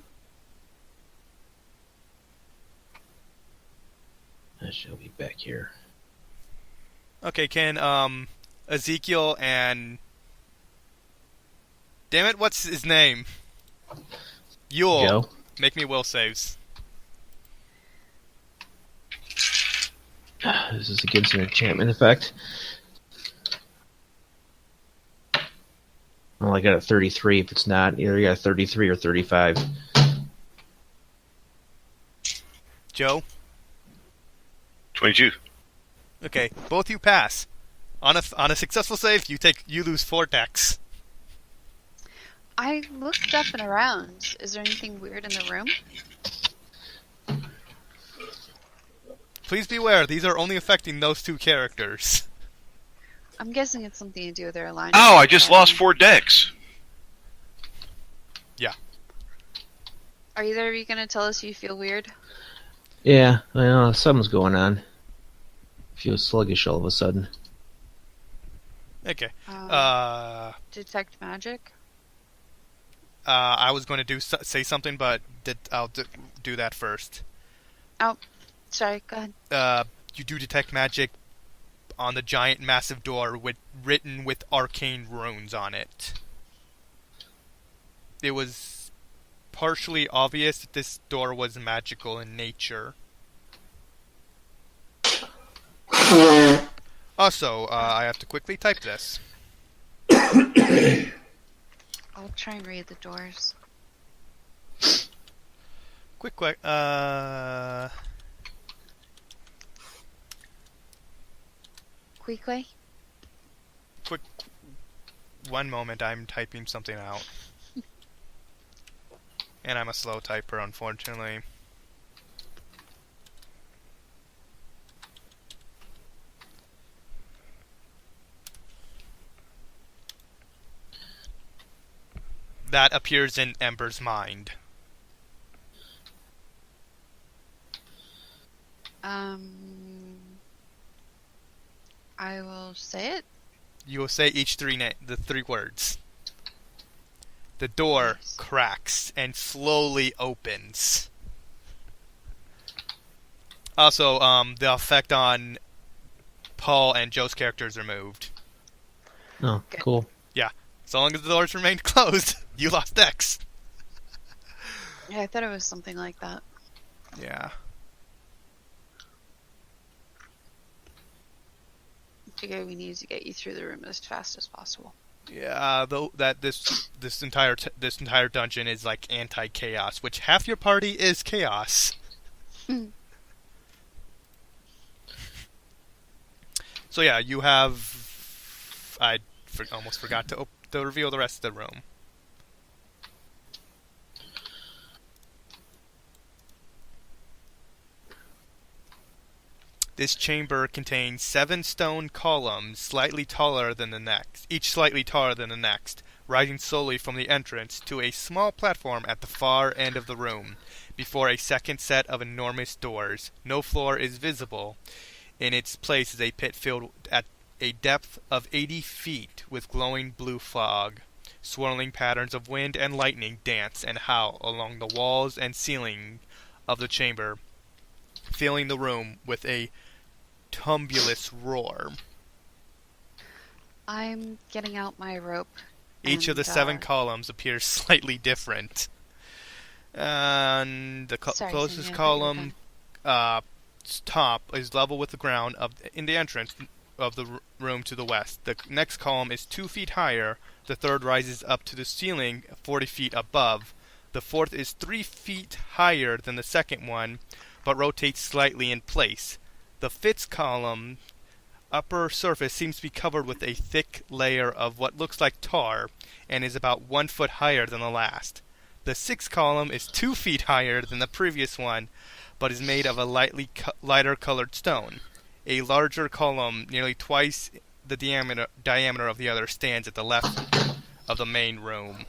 Speaker 3: I shall be back here.
Speaker 1: Okay, can Ezekiel and damn it, what's his name? Yule.
Speaker 3: Go.
Speaker 1: Make me will saves.
Speaker 3: This is against an enchantment effect. Well, I got a 33. If it's not, either you got a 33 or 35.
Speaker 1: Joe?
Speaker 4: 22.
Speaker 1: Okay, both you pass. On a successful save, you lose 4 dex.
Speaker 2: I looked up and around. Is there anything weird in the room?
Speaker 1: Please beware, these are only affecting those 2 characters.
Speaker 2: I'm guessing it's something to do with their alignment.
Speaker 4: Oh, I just lost 4 decks.
Speaker 1: Yeah.
Speaker 2: Are either of you going to tell us you feel weird?
Speaker 3: Yeah, well, something's going on. Feel sluggish all of a sudden.
Speaker 1: Okay.
Speaker 2: Detect magic?
Speaker 1: I was going to say something, but I'll do that first.
Speaker 2: Oh, sorry, go ahead.
Speaker 1: You do detect magic on the giant, massive door written with arcane runes on it. It was partially obvious that this door was magical in nature. Also, I have to quickly type this.
Speaker 2: I'll try and read the doors.
Speaker 1: Quick.
Speaker 2: Quickly?
Speaker 1: Quick. One moment, I'm typing something out. And I'm a slow typer, unfortunately. That appears in Ember's mind.
Speaker 2: I will say it.
Speaker 1: You will say each the 3 words. The door
Speaker 2: Yes.
Speaker 1: cracks and slowly opens. Also, the effect on Paul and Joe's characters removed.
Speaker 3: Oh,
Speaker 2: Good.
Speaker 3: cool.
Speaker 1: So long as the doors remained closed, you lost dex.
Speaker 2: Yeah, I thought it was something like that.
Speaker 1: Yeah.
Speaker 2: I figure we need to get you through the room as fast as possible.
Speaker 1: Yeah, though that this entire dungeon is like anti-chaos, which half your party is chaos. So yeah, you have. Almost forgot to reveal the rest of the room. This chamber contains 7 stone columns, slightly taller than the next, each slightly taller than the next, rising slowly from the entrance to a small platform at the far end of the room, before a second set of enormous doors. No floor is visible. In its place is a pit filled at a depth of 80 feet with glowing blue fog. Swirling patterns of wind and lightning dance and howl along the walls and ceiling of the chamber, filling the room with a tumultuous roar.
Speaker 2: I'm getting out my rope.
Speaker 1: Each of the
Speaker 2: and,
Speaker 1: 7 columns appears slightly different. And the closest
Speaker 2: Sammy,
Speaker 1: column top is level with the ground in the entrance of the room to the west. The next column is 2 feet higher. The third rises up to the ceiling 40 feet above. The fourth is 3 feet higher than the second one, but rotates slightly in place. The fifth column upper surface seems to be covered with a thick layer of what looks like tar, and is about 1 foot higher than the last. The sixth column is 2 feet higher than the previous one, but is made of a lighter colored stone. A larger column, nearly twice the diameter of the other, stands at the left of the main room.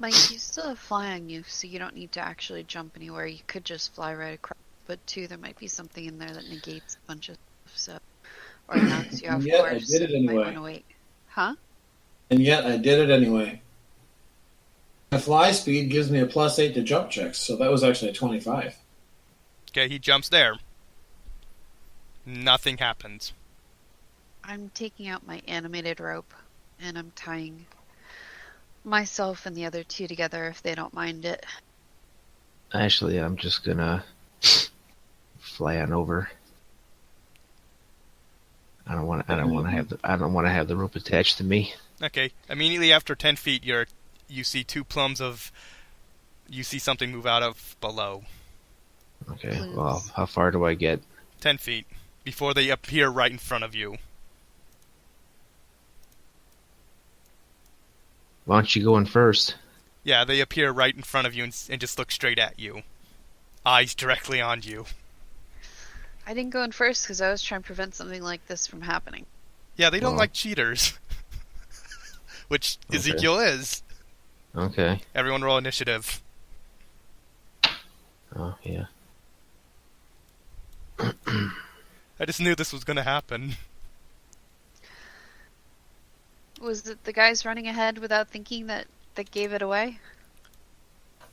Speaker 2: Mike, you still have fly on you, so you don't need to actually jump anywhere. You could just fly right across. But two, there might be something in there that negates a bunch of stuff, so or knocks you off
Speaker 5: Yet
Speaker 2: course.
Speaker 5: I did it
Speaker 2: You might
Speaker 5: anyway.
Speaker 2: want to wait. Huh?
Speaker 5: And yet I did it anyway. My fly speed gives me a +8 to jump checks, so that was actually a 25.
Speaker 1: Okay, he jumps there. Nothing happens.
Speaker 2: I'm taking out my animated rope, and I'm tying myself and the other two together if they don't mind it.
Speaker 3: Actually, I'm just gonna fly on over. I don't want to have the rope attached to me.
Speaker 1: Okay, immediately after 10 feet, you see something move out of below.
Speaker 3: Okay,
Speaker 2: Plumes.
Speaker 3: well, how far do I get?
Speaker 1: 10 feet. Before they appear right in front of you.
Speaker 3: Why don't you go in first?
Speaker 1: Yeah, they appear right in front of you and just look straight at you. Eyes directly on you.
Speaker 2: I didn't go in first because I was trying to prevent something like this from happening.
Speaker 1: Yeah, they don't
Speaker 3: Well.
Speaker 1: like cheaters. Which
Speaker 3: Okay.
Speaker 1: Ezekiel is.
Speaker 3: Okay.
Speaker 1: Everyone roll initiative.
Speaker 3: Oh, yeah.
Speaker 1: I just knew this was going to happen.
Speaker 2: Was it the guys running ahead without thinking that gave it away?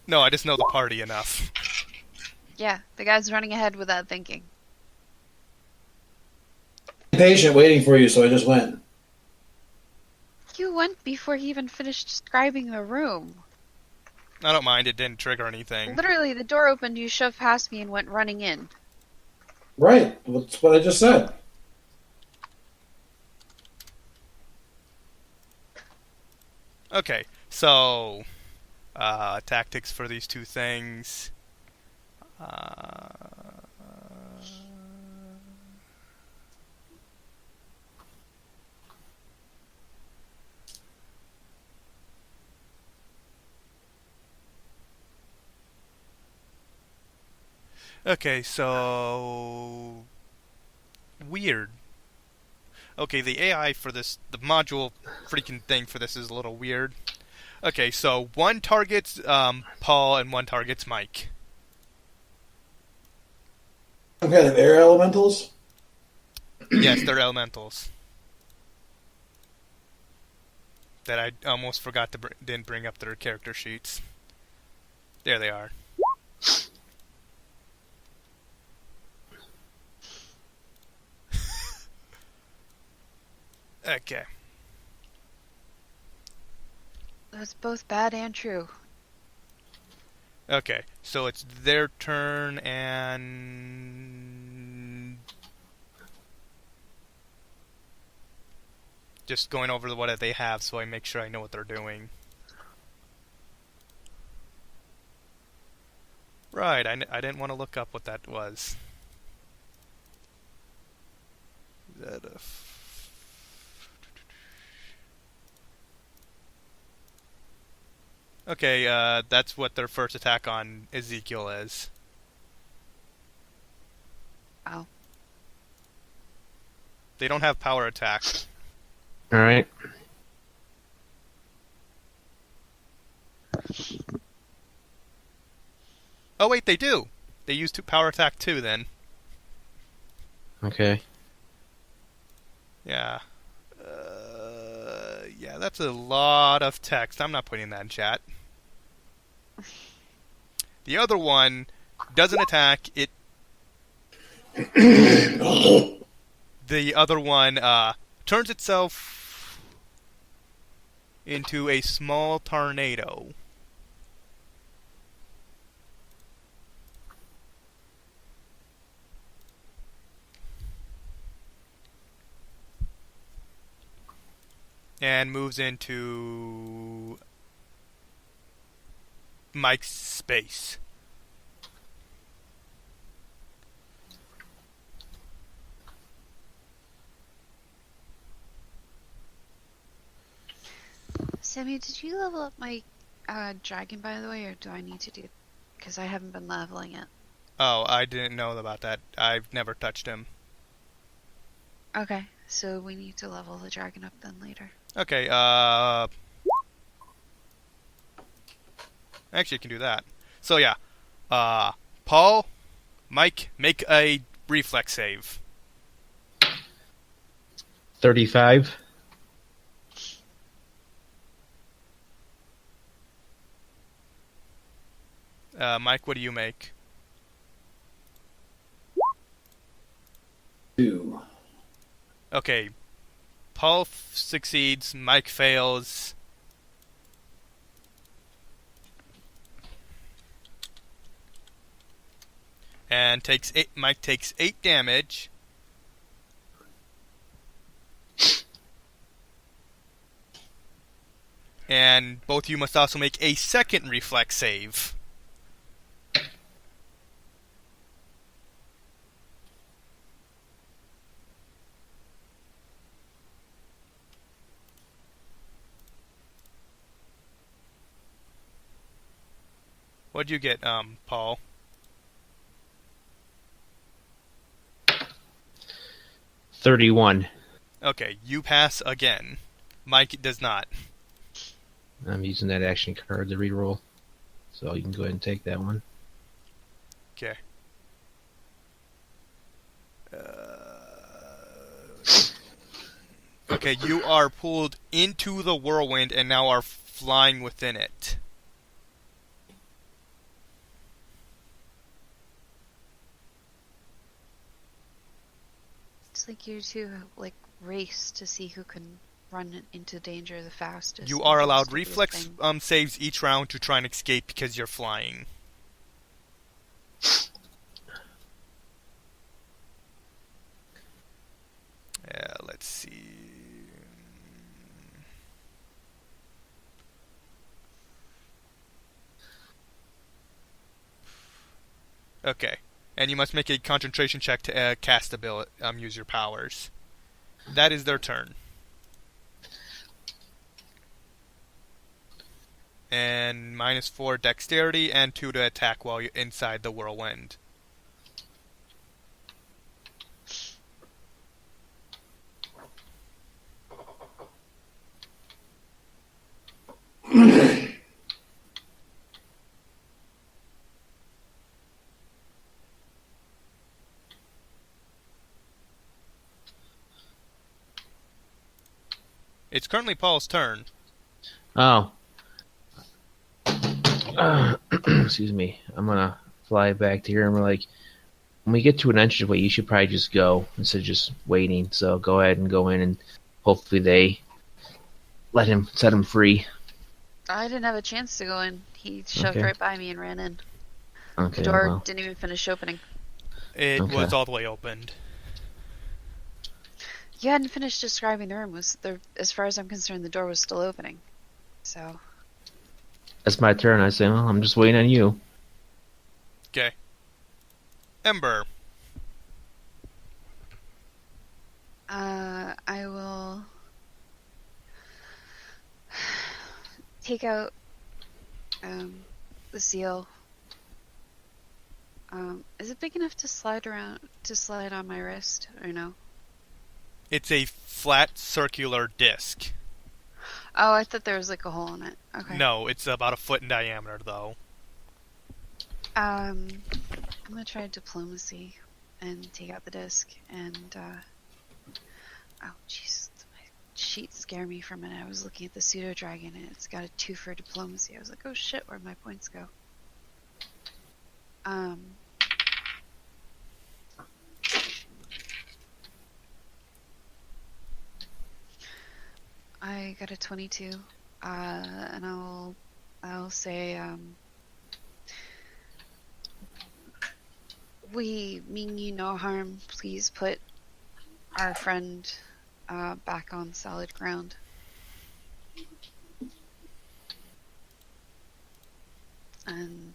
Speaker 1: No, I just know the party enough.
Speaker 2: Yeah, the guys running ahead without thinking.
Speaker 5: Patient waiting for you, so I just went.
Speaker 2: You went before he even finished describing the room.
Speaker 1: I don't mind, it didn't trigger anything.
Speaker 2: Literally, the door opened, you shoved past me and went running in.
Speaker 5: Right, that's what I just said.
Speaker 1: Okay, so tactics for these two things. Okay, so weird. Okay, the AI for this, the module freaking thing for this is a little weird. Okay, so one targets Paul and one targets Mike.
Speaker 5: Some kind of air elementals?
Speaker 1: Yes, they're elementals. That I almost forgot to didn't bring up their character sheets. There they are. Okay.
Speaker 2: That's both bad and true.
Speaker 1: Okay, so it's their turn, and just going over what they have so I make sure I know what they're doing. Right, I didn't want to look up what that was. Okay, that's what their first attack on Ezekiel is.
Speaker 2: Oh.
Speaker 1: They don't have power attack.
Speaker 3: All right.
Speaker 1: Oh wait, they do. They use power attack 2 then.
Speaker 3: Okay.
Speaker 1: Yeah. Yeah, that's a lot of text. I'm not putting that in chat. The other one doesn't attack. The other one turns itself into a small tornado. And moves into Mike's space.
Speaker 2: Sammy, did you level up my dragon, by the way, or do I need to do? Because I haven't been leveling it.
Speaker 1: Oh, I didn't know about that. I've never touched him.
Speaker 2: Okay, so we need to level the dragon up then later.
Speaker 1: Okay, actually, I can do that. So, yeah. Paul, Mike, make a reflex save.
Speaker 3: 35.
Speaker 1: Mike, what do you make?
Speaker 5: 2.
Speaker 1: Okay. Paul succeeds, Mike fails. And Mike takes 8 damage. And both of you must also make a second reflex save. What'd you get, Paul?
Speaker 3: 31.
Speaker 1: Okay, you pass again. Mike does not.
Speaker 3: I'm using that action card to reroll. So you can go ahead and take that one.
Speaker 1: Okay. Okay, you are pulled into the whirlwind and now are flying within it.
Speaker 2: It's like you two race to see who can run into danger the fastest.
Speaker 1: You
Speaker 2: and
Speaker 1: are
Speaker 2: do
Speaker 1: allowed
Speaker 2: the
Speaker 1: reflex
Speaker 2: stupidest thing.
Speaker 1: saves each round to try and escape because you're flying. Let's see. Okay, and you must make a concentration check to cast ability, use your powers. That is their turn. And -4 dexterity and 2 to attack while you're inside the whirlwind. It's currently Paul's turn.
Speaker 3: Oh. Excuse me. I'm gonna fly back to here and we're like, when we get to an entryway, you should probably just go instead of just waiting. So go ahead and go in and hopefully they set him free.
Speaker 2: I didn't have a chance to go in. He shoved
Speaker 3: Okay.
Speaker 2: right by me and ran in.
Speaker 3: Okay.
Speaker 2: The door
Speaker 3: well.
Speaker 2: didn't even finish opening.
Speaker 1: It
Speaker 3: Okay.
Speaker 1: was all the way opened.
Speaker 2: You hadn't finished describing the room. As far as I'm concerned, the door was still opening. So,
Speaker 3: That's my turn. I say, well, I'm just waiting on you.
Speaker 1: Okay. Ember.
Speaker 2: I will take out the seal. Is it big enough to slide on my wrist, or no?
Speaker 1: It's a flat circular disc.
Speaker 2: Oh, I thought there was like a hole in it. Okay.
Speaker 1: No, it's about a foot in diameter, though.
Speaker 2: I'm gonna try diplomacy and take out the disc and oh jeez, my sheets scare me for a minute. I was looking at the pseudo dragon and it's got a 2 for diplomacy. I was like, oh shit, where'd my points go? I got a 22, and I'll say, we mean you no harm. Please put our friend back on solid ground. And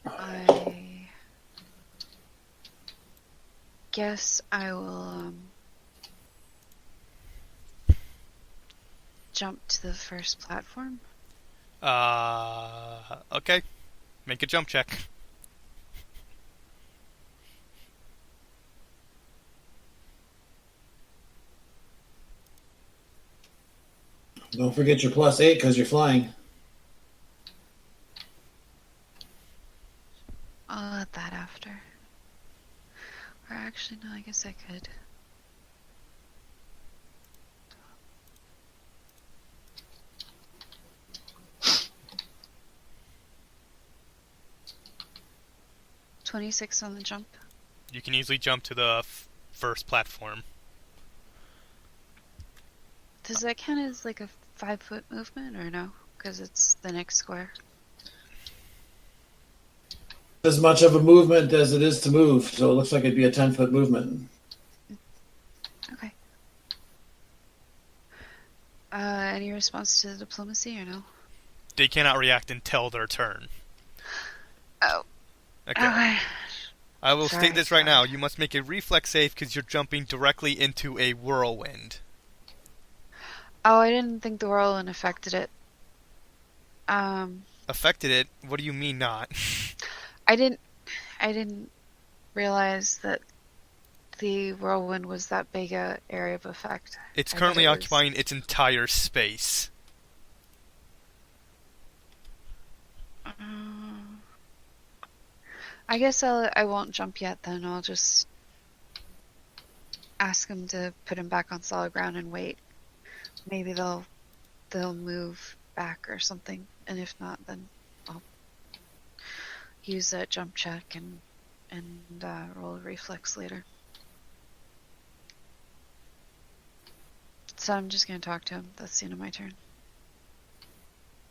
Speaker 2: I guess I will jump to the first platform.
Speaker 1: Okay. Make a jump check.
Speaker 5: Don't forget your +8 because you're flying.
Speaker 2: I'll add that after. Or actually, no, I guess I could. $26 on the jump.
Speaker 1: You can easily jump to the first platform.
Speaker 2: Does that count as like a 5-foot movement or no? Because it's the next square.
Speaker 5: As much of a movement as it is to move, so it looks like it'd be a 10-foot movement.
Speaker 2: Okay. Any response to the diplomacy or no?
Speaker 1: They cannot react until their turn.
Speaker 2: Oh.
Speaker 1: Okay. I will
Speaker 2: Sorry,
Speaker 1: state this right now. You must make a reflex save because you're jumping directly into a whirlwind.
Speaker 2: Oh, I didn't think the whirlwind affected it.
Speaker 1: Affected it? What do you mean not?
Speaker 2: I didn't realize that the whirlwind was that big a area of effect.
Speaker 1: It's
Speaker 2: I thought
Speaker 1: currently
Speaker 2: it was-
Speaker 1: occupying its entire space.
Speaker 2: I guess I won't jump yet then. I'll just ask him to put him back on solid ground and wait. Maybe they'll move back or something. And if not, then I'll use that jump check and roll a reflex later. So I'm just gonna talk to him. That's the end of my turn.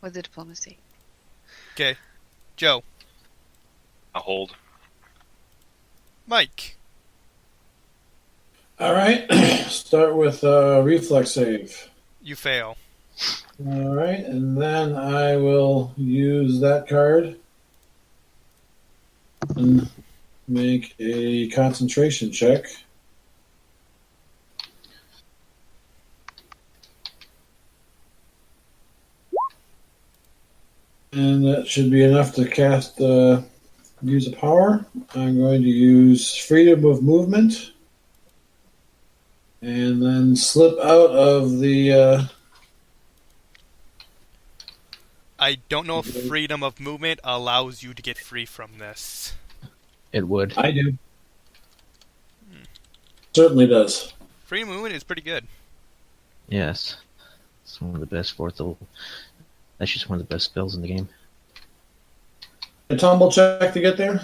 Speaker 2: With the diplomacy.
Speaker 1: Okay. Joe.
Speaker 4: I'll hold.
Speaker 1: Mike.
Speaker 5: All right. Start with reflex save.
Speaker 1: You fail.
Speaker 5: All right, and then I will use that card and make a concentration check. And that should be enough to cast use a power. I'm going to use freedom of movement and then slip out of the
Speaker 1: I don't know if freedom of movement allows you to get free from this.
Speaker 3: It would.
Speaker 5: I do. Certainly does.
Speaker 1: Free movement is pretty good.
Speaker 3: Yes. It's one of the best That's just one of the best spells in the game.
Speaker 5: A tumble check to get there.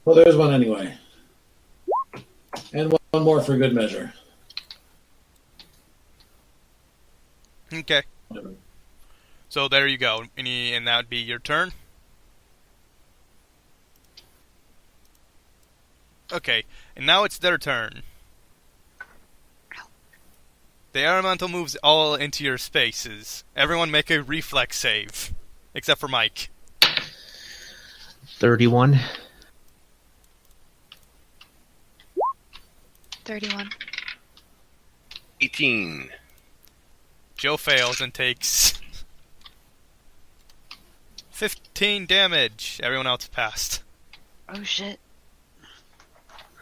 Speaker 5: Well, there's one anyway. And one more for good measure.
Speaker 1: Okay. So there you go. And that would be your turn? Okay. And now it's their turn. The elemental moves all into your spaces. Everyone make a reflex save. Except for Mike.
Speaker 3: 31.
Speaker 2: 31.
Speaker 4: 18.
Speaker 1: Joe fails and takes 15 damage. Everyone else passed.
Speaker 2: Oh shit.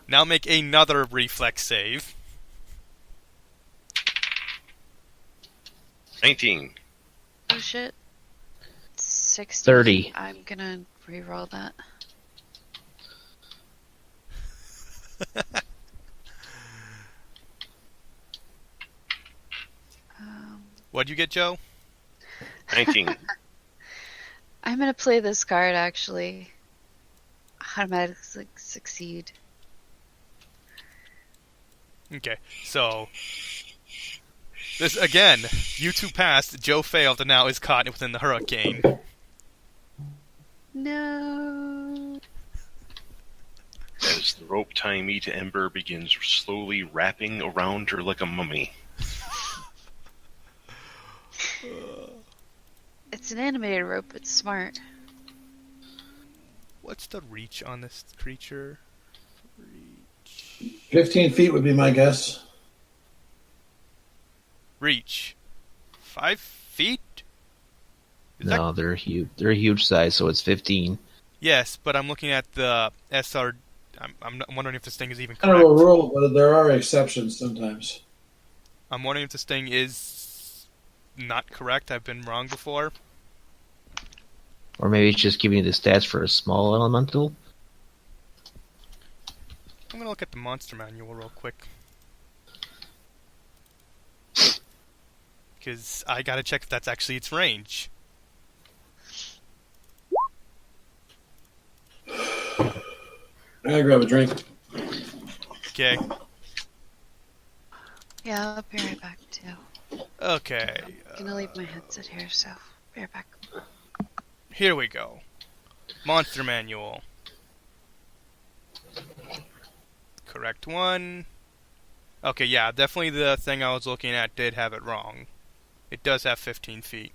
Speaker 1: Now make another reflex save.
Speaker 4: 19.
Speaker 2: Oh shit. 60.
Speaker 3: 30.
Speaker 2: I'm gonna reroll that.
Speaker 1: What'd you get, Joe?
Speaker 4: 19.
Speaker 2: I'm gonna play this card actually. Automatically succeed.
Speaker 1: Okay, so this again, you two passed, Joe failed, and now is caught within the hurricane.
Speaker 2: No.
Speaker 4: As the rope tying me to Ember begins slowly wrapping around her like a mummy.
Speaker 2: It's an animated rope, it's smart.
Speaker 1: What's the reach on this creature? Reach.
Speaker 5: 15 feet would be my guess.
Speaker 1: Reach. 5 feet? Is
Speaker 3: No, they're huge. They're a huge size, so it's 15.
Speaker 1: Yes, but I'm looking at the SR. I'm wondering if this thing is even correct.
Speaker 5: General rule, but there are exceptions sometimes.
Speaker 1: I'm wondering if this thing is not correct. I've been wrong before.
Speaker 3: Or maybe it's just giving you the stats for a small elemental.
Speaker 1: I'm gonna look at the monster manual real quick. Because I gotta check if that's actually its range.
Speaker 5: I gotta grab a drink.
Speaker 1: Okay.
Speaker 2: Yeah, I'll be right back too.
Speaker 1: Okay.
Speaker 2: I'm gonna leave my headset here, so be right back.
Speaker 1: Here we go. Monster manual. Correct one. Okay, yeah, definitely the thing I was looking at did have it wrong. It does have 15 feet.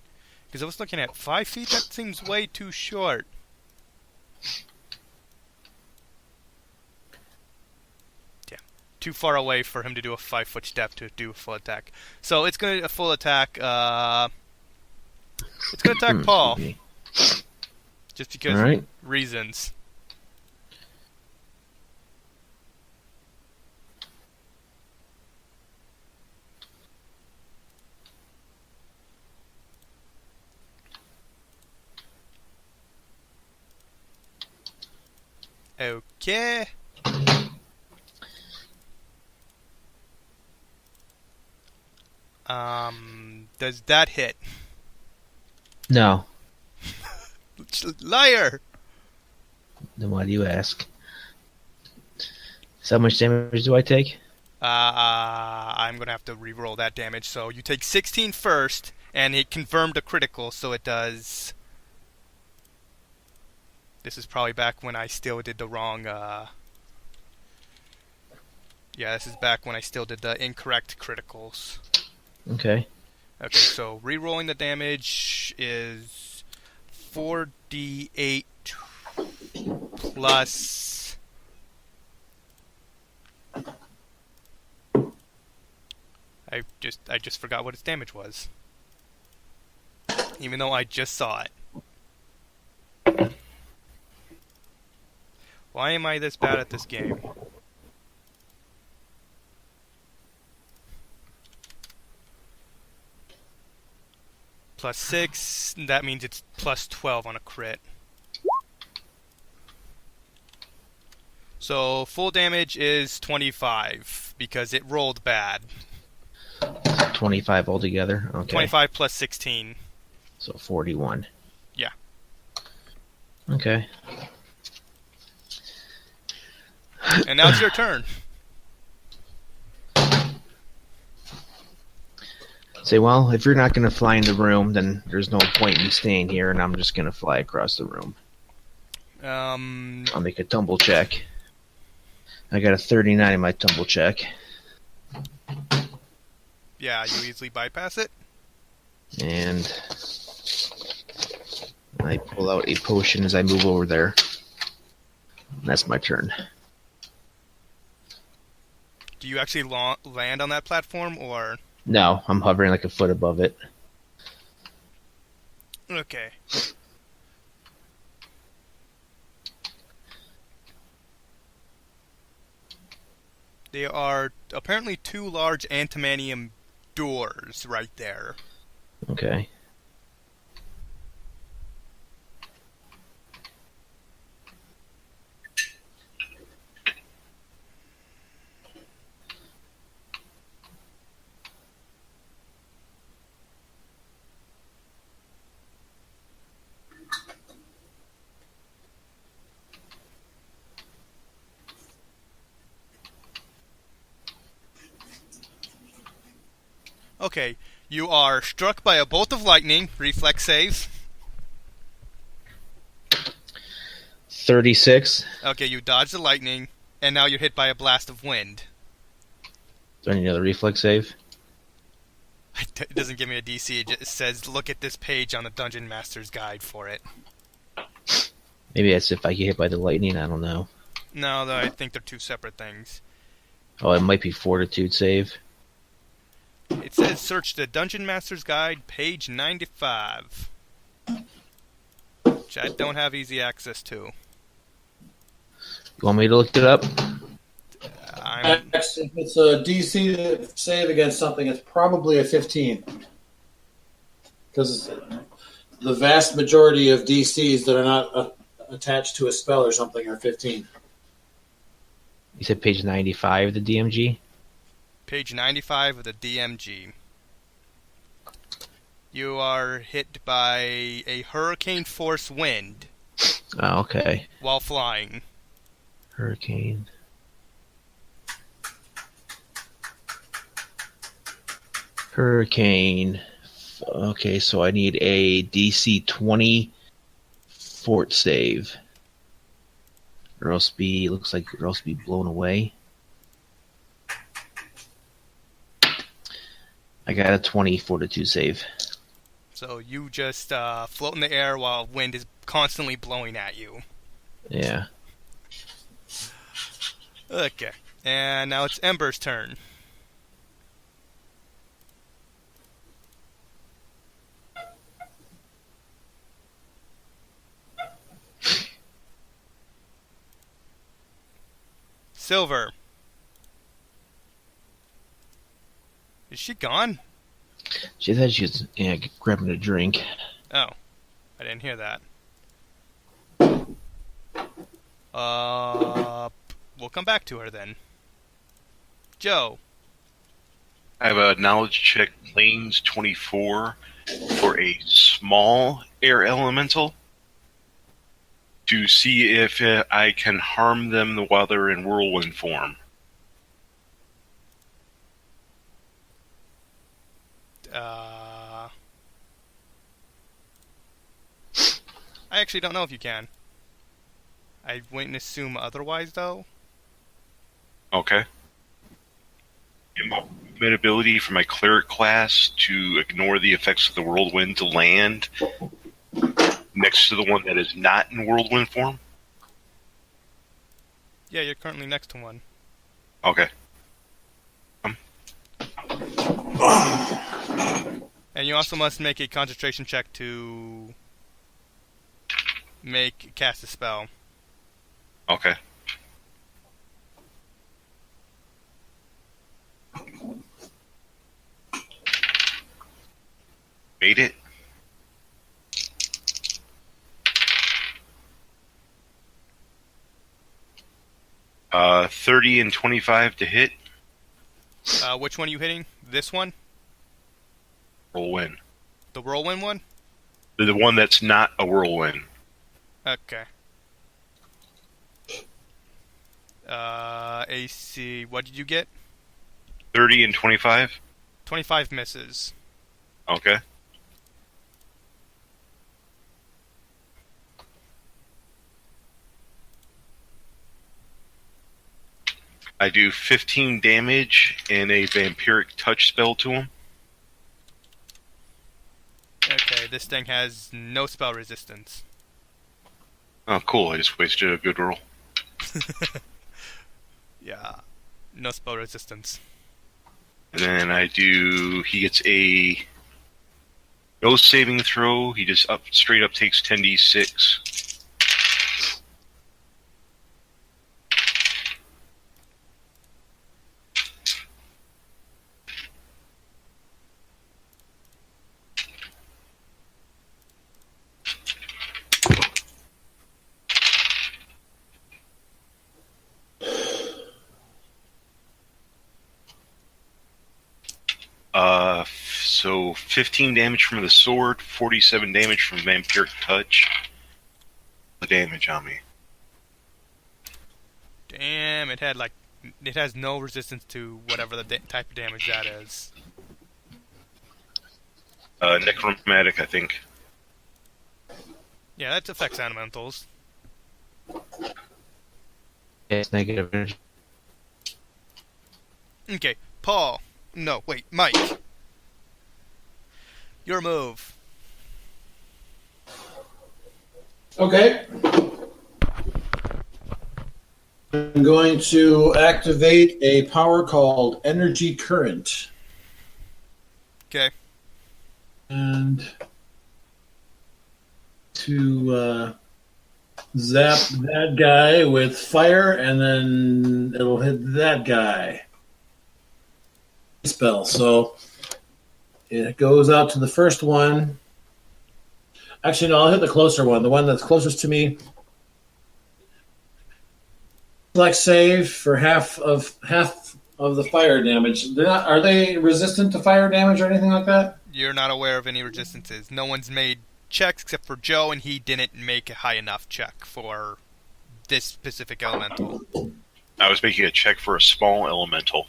Speaker 1: Because I was looking at 5 feet, that seems way too short. Yeah, too far away for him to do a 5-foot step to do a full attack. So it's going to a full attack, it's going to attack Paul. Just because
Speaker 3: Alright.
Speaker 1: reasons. Okay. Does that hit?
Speaker 3: No.
Speaker 1: Liar!
Speaker 3: Then why do you ask? So how much damage do I take?
Speaker 1: I'm gonna have to re-roll that damage. So you take 16 first, and it confirmed a critical, so it does. This is probably back when I still did the wrong. Yeah, this is back when I still did the incorrect criticals.
Speaker 3: Okay.
Speaker 1: Okay, so re-rolling the damage is 4d8 plus. I just forgot what its damage was. Even though I just saw it. Why am I this bad at this game? Plus 6, that means it's plus 12 on a crit. So full damage is 25 because it rolled bad.
Speaker 3: 25 altogether. Okay.
Speaker 1: 25 plus 16.
Speaker 3: So 41.
Speaker 1: Yeah.
Speaker 3: Okay.
Speaker 1: And now it's your turn.
Speaker 3: Say, well, if you're not going to fly in the room, then there's no point in me staying here, and I'm just going to fly across the room. I'll make a tumble check. I got a 39 in my tumble check.
Speaker 1: Yeah, you easily bypass it.
Speaker 3: And I pull out a potion as I move over there. That's my turn.
Speaker 1: Do you actually land on that platform, or...
Speaker 3: No, I'm hovering like a foot above it.
Speaker 1: Okay. There are apparently 2 large antimanium doors right there.
Speaker 3: Okay.
Speaker 1: Okay, you are struck by a bolt of lightning. Reflex save.
Speaker 3: 36.
Speaker 1: Okay, you dodge the lightning, and now you're hit by a blast of wind.
Speaker 3: Do I need another reflex save?
Speaker 1: It doesn't give me a DC, it just says look at this page on the Dungeon Master's Guide for it.
Speaker 3: Maybe that's if I get hit by the lightning. I don't know.
Speaker 1: No, though, I think they're 2 separate things.
Speaker 3: Oh, it might be fortitude save.
Speaker 1: It says search the Dungeon Master's Guide, page 95. Which I don't have easy access to.
Speaker 3: You want me to look it up?
Speaker 5: If it's a DC save against something, it's probably a 15. Because the vast majority of DCs that are not attached to a spell or something are 15.
Speaker 3: You said page 95 of the DMG?
Speaker 1: Page 95 of the DMG. You are hit by a hurricane force wind
Speaker 3: Oh, okay.
Speaker 1: while flying.
Speaker 3: Hurricane. Hurricane. Okay, so I need a DC 20 fort save. Or else looks like or else be blown away. I got a 20 fortitude save.
Speaker 1: So you just float in the air while wind is constantly blowing at you.
Speaker 3: Yeah.
Speaker 1: Okay. And now it's Ember's turn. Silver. Is she gone?
Speaker 3: She said she was grabbing a drink.
Speaker 1: Oh. I didn't hear that. We'll come back to her then. Joe.
Speaker 4: I have a knowledge check planes 24 for a small air elemental to see if I can harm them while they're in whirlwind form.
Speaker 1: I actually don't know if you can. I wouldn't assume otherwise, though.
Speaker 4: Okay. Movement ability for my cleric class to ignore the effects of the whirlwind to land next to the one that is not in whirlwind form.
Speaker 1: Yeah, you're currently next to one.
Speaker 4: Okay.
Speaker 1: And you also must make a concentration check to cast a spell.
Speaker 4: Okay. Made it. Uh, 30 and 25 to hit.
Speaker 1: Which one are you hitting? This one?
Speaker 4: Whirlwind.
Speaker 1: The whirlwind one?
Speaker 4: The one that's not a whirlwind.
Speaker 1: Okay. AC, what did you get?
Speaker 4: 30 and 25.
Speaker 1: 25 misses.
Speaker 4: Okay. I do 15 damage and a vampiric touch spell to him.
Speaker 1: Okay, this thing has no spell resistance.
Speaker 4: Oh, cool. I just wasted a good roll.
Speaker 1: Yeah, no spell resistance.
Speaker 4: And then he gets a no saving throw. He just straight up takes 10d6. So 15 damage from the sword, 47 damage from vampiric touch. The damage on me.
Speaker 1: Damn, it has no resistance to whatever the type of damage that is.
Speaker 4: Necromantic, I think.
Speaker 1: Yeah, that affects elementals.
Speaker 3: Yeah, it's negative energy.
Speaker 1: Okay, Paul. No, wait, Mike. Your move.
Speaker 5: Okay. I'm going to activate a power called Energy Current.
Speaker 1: Okay.
Speaker 5: And to zap that guy with fire, and then it'll hit that guy. Spell. So it goes out to the first one. Actually, no, I'll hit the closer one. The one that's closest to me. Select save for half of the fire damage. Are they resistant to fire damage or anything like that?
Speaker 1: You're not aware of any resistances. No one's made checks except for Joe, and he didn't make a high enough check for this specific elemental.
Speaker 4: I was making a check for a small elemental.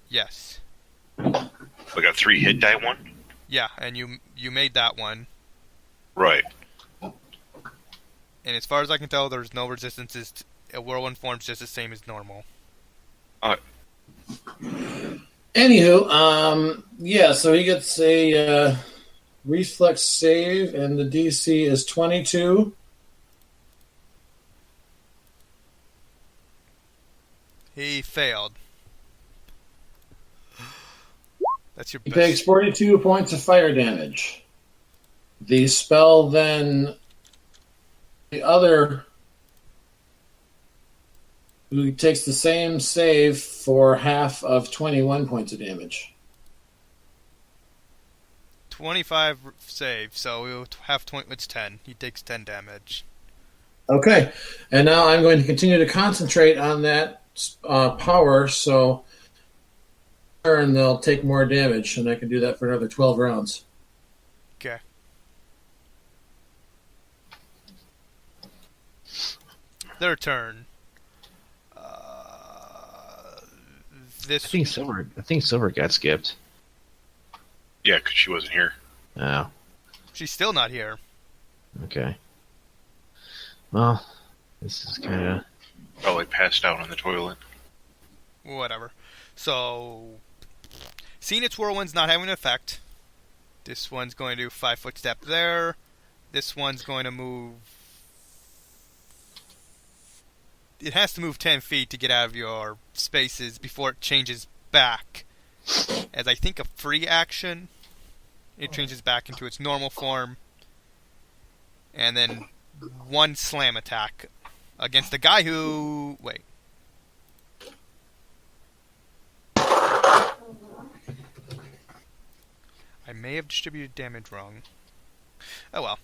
Speaker 1: Yes.
Speaker 4: Like a 3 hit die one?
Speaker 1: Yeah, and you made that one.
Speaker 4: Right.
Speaker 1: And as far as I can tell, there's no resistances. A whirlwind form's just the same as normal.
Speaker 5: Anywho, yeah, so he gets a reflex save, and the DC is 22.
Speaker 1: He failed. That's your
Speaker 5: He
Speaker 1: best.
Speaker 5: takes 42 points of fire damage. The spell then, the other, who takes the same save for half of 21 points of damage.
Speaker 1: 25 save, so we'll have 20. It's 10. He takes 10 damage.
Speaker 5: Okay, and now I'm going to continue to concentrate on that power, so and they'll take more damage, and I can do that for another 12 rounds.
Speaker 1: Okay. Their turn. This.
Speaker 3: I think Silver got skipped.
Speaker 4: Yeah, because she wasn't here.
Speaker 3: Oh,
Speaker 1: She's still not here.
Speaker 3: okay. Well, this is kind of...
Speaker 4: Probably passed out on the toilet.
Speaker 1: Whatever. So, seeing its whirlwind's not having an effect, this one's going to do 5-foot step there. This one's going to move. It has to move 10 feet to get out of your spaces before it changes back. As I think a free action, it changes back into its normal form. And then one slam attack against the guy who... Wait. I may have distributed damage wrong. Oh well.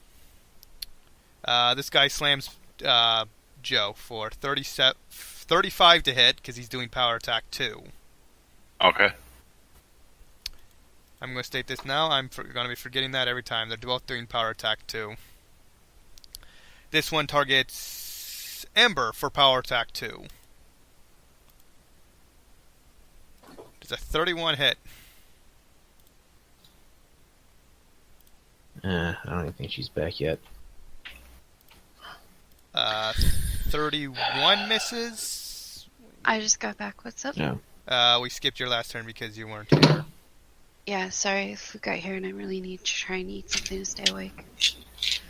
Speaker 1: This guy slams Joe for 35 to hit, because he's doing power attack 2.
Speaker 4: Okay.
Speaker 1: I'm going to state this now. I'm going to be forgetting that every time. They're both doing power attack 2. This one targets Ember for power attack 2. Does a 31 hit?
Speaker 3: I don't even think she's back yet.
Speaker 1: 31 misses.
Speaker 2: I just got back. What's up?
Speaker 3: Yeah.
Speaker 1: We skipped your last turn because you weren't here.
Speaker 2: Yeah, sorry if we got here and I really need to try and eat something to stay awake.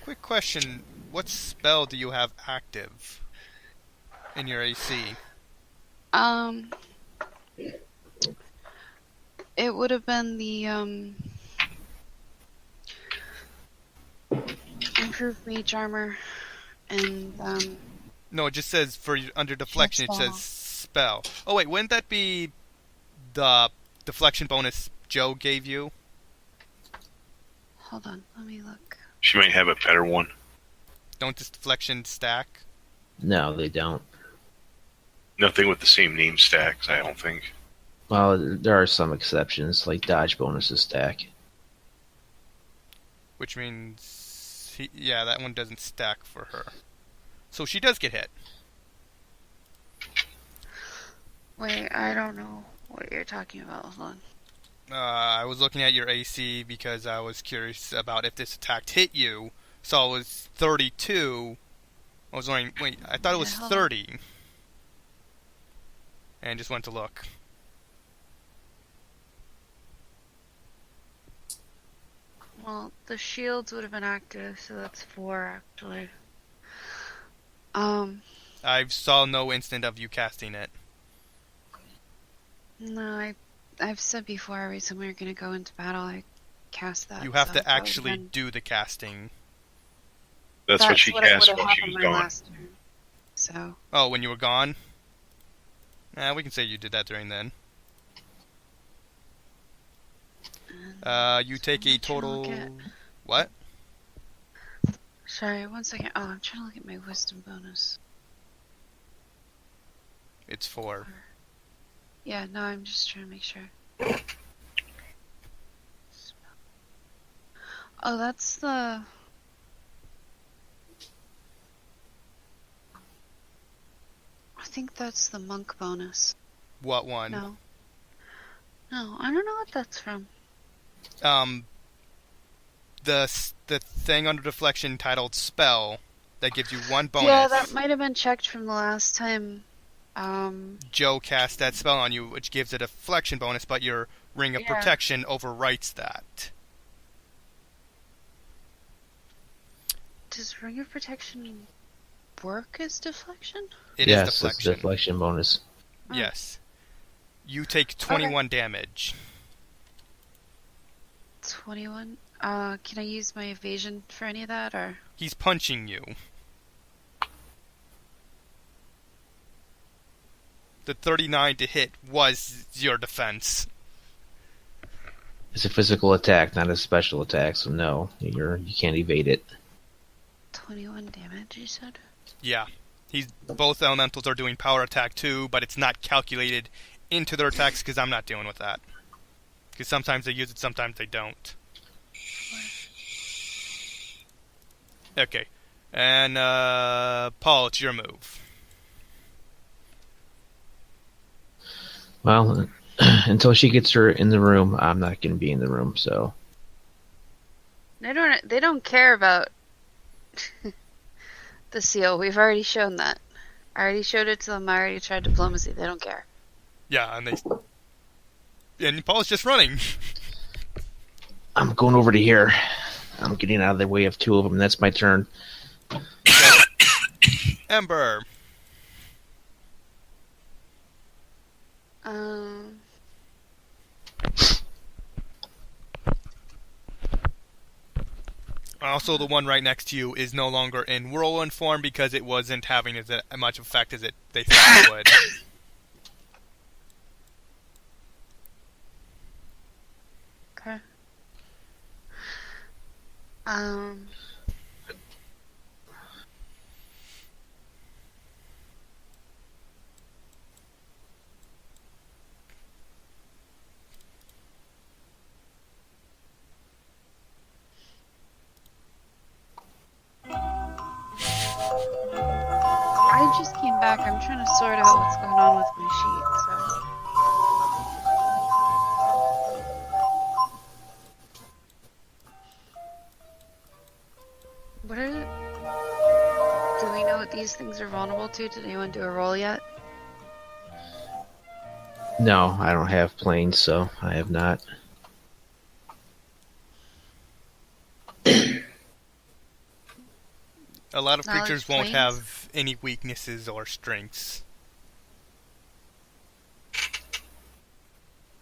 Speaker 1: Quick question. What spell do you have active in your AC?
Speaker 2: It would have been the, improved mage armor and,
Speaker 1: No, it just says under deflection it
Speaker 2: spell.
Speaker 1: says spell. Oh wait, wouldn't that be the deflection bonus Joe gave you?
Speaker 2: hold on, let me look.
Speaker 4: She might have a better one.
Speaker 1: Don't this deflection stack?
Speaker 3: No, they don't.
Speaker 4: Nothing with the same name stacks, I don't think.
Speaker 3: Well, there are some exceptions, like dodge bonuses stack.
Speaker 1: Which means, yeah, that one doesn't stack for her. So she does get hit.
Speaker 2: Wait, I don't know what you're talking about. Hold on.
Speaker 1: I was looking at your AC because I was curious about if this attack hit you. So it was 32. I was wondering, wait, I thought it was
Speaker 2: Yeah, hold on.
Speaker 1: 30. And just went to look.
Speaker 2: Well, the shields would have been active, so that's 4 actually.
Speaker 1: I saw no instant of you casting it.
Speaker 2: No, I've said before every time we're gonna go into battle, I cast that.
Speaker 1: You have
Speaker 2: so
Speaker 1: to
Speaker 2: that would've
Speaker 1: actually
Speaker 2: been-
Speaker 1: do the casting.
Speaker 4: That's what she
Speaker 2: it
Speaker 4: cast
Speaker 2: would've
Speaker 4: when she
Speaker 2: happened
Speaker 4: was
Speaker 2: my
Speaker 4: gone.
Speaker 2: last turn. So,
Speaker 1: Oh, when you were gone? We can say you did that during then. You take a
Speaker 2: I'm trying to look
Speaker 1: total...
Speaker 2: at-
Speaker 1: What?
Speaker 2: sorry, 1 second. Oh, I'm trying to look at my wisdom bonus.
Speaker 1: It's 4.
Speaker 2: Yeah, no, I'm just trying to make sure. Oh, that's the... I think that's the monk bonus.
Speaker 1: What one?
Speaker 2: No. No, I don't know what that's from.
Speaker 1: The thing under deflection titled spell that gives you 1 bonus.
Speaker 2: Yeah, that might have been checked from the last time.
Speaker 1: Joe cast that spell on you, which gives a deflection bonus, but your ring of
Speaker 2: Yeah.
Speaker 1: protection overwrites that.
Speaker 2: Does Ring of Protection work as deflection?
Speaker 1: It is
Speaker 3: Yes, it's
Speaker 1: deflection.
Speaker 3: deflection bonus.
Speaker 1: Yes. You take 21 damage.
Speaker 2: 21. Can I use my evasion for any of that, or?
Speaker 1: He's punching you. The 39 to hit was your defense.
Speaker 3: It's a physical attack, not a special attack, so no, you can't evade it.
Speaker 2: 21 damage, you said?
Speaker 1: Yeah. Both elementals are doing power attack too, but it's not calculated into their attacks because I'm not dealing with that. Because sometimes they use it, sometimes they don't. Okay. And, Paul, it's your move.
Speaker 3: Well, until she gets her in the room, I'm not going to be in the room, so...
Speaker 2: They don't care about the seal. We've already shown that. I already showed it to them. I already tried diplomacy. They don't care.
Speaker 1: Yeah, and Paul's just running.
Speaker 3: I'm going over to here. I'm getting out of the way of 2 of them. That's my turn.
Speaker 1: Ember. Also, the one right next to you is no longer in whirlwind form because it wasn't having as much effect as they thought it would.
Speaker 2: Okay. I just came back. I'm trying to sort out what's going on with my sheet, so. What are do we know what these things are vulnerable to? Did anyone do a roll yet?
Speaker 3: No, I don't have planes, so I have not.
Speaker 1: A lot of
Speaker 2: Knowledge
Speaker 1: creatures won't
Speaker 2: planes?
Speaker 1: have any weaknesses or strengths.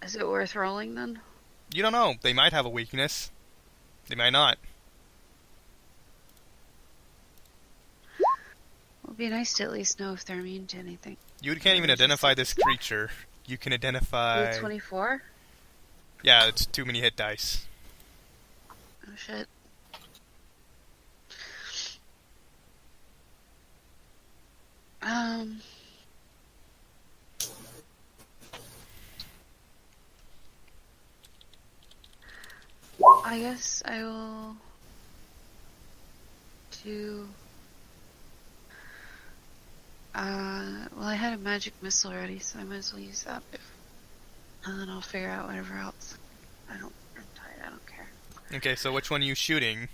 Speaker 2: Is it worth rolling then?
Speaker 1: You don't know. They might have a weakness. They might not.
Speaker 2: It would be nice to at least know if they're immune to anything.
Speaker 1: You can't even identify this creature. You can identify...
Speaker 2: Blue 24?
Speaker 1: Yeah, it's too many hit dice.
Speaker 2: Oh shit. I guess I will do. Well, I had a magic missile already, so I might as well use that. And then I'll figure out whatever else. I'm tired. I don't care.
Speaker 1: Okay, so which one are you shooting?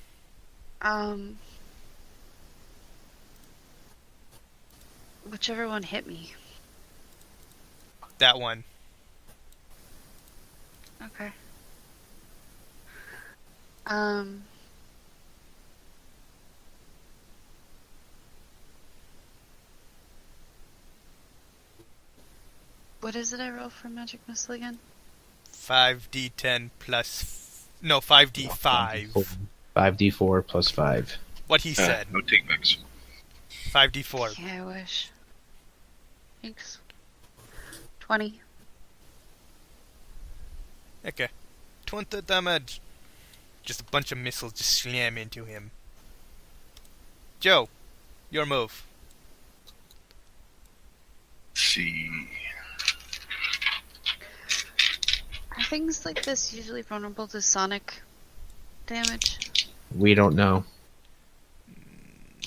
Speaker 2: Whichever one hit me.
Speaker 1: That one.
Speaker 2: Okay. What is it I roll for magic missile again?
Speaker 1: 5d10 plus... No, 5d5.
Speaker 3: 5d4 plus 5.
Speaker 1: What he said.
Speaker 4: No takebacks.
Speaker 1: 5d4.
Speaker 2: Yeah, I wish. Thanks. 20.
Speaker 1: Okay. 20 damage. Just a bunch of missiles just slam into him. Joe, your move.
Speaker 4: Let's see.
Speaker 2: Are things like this usually vulnerable to sonic damage?
Speaker 3: We don't know.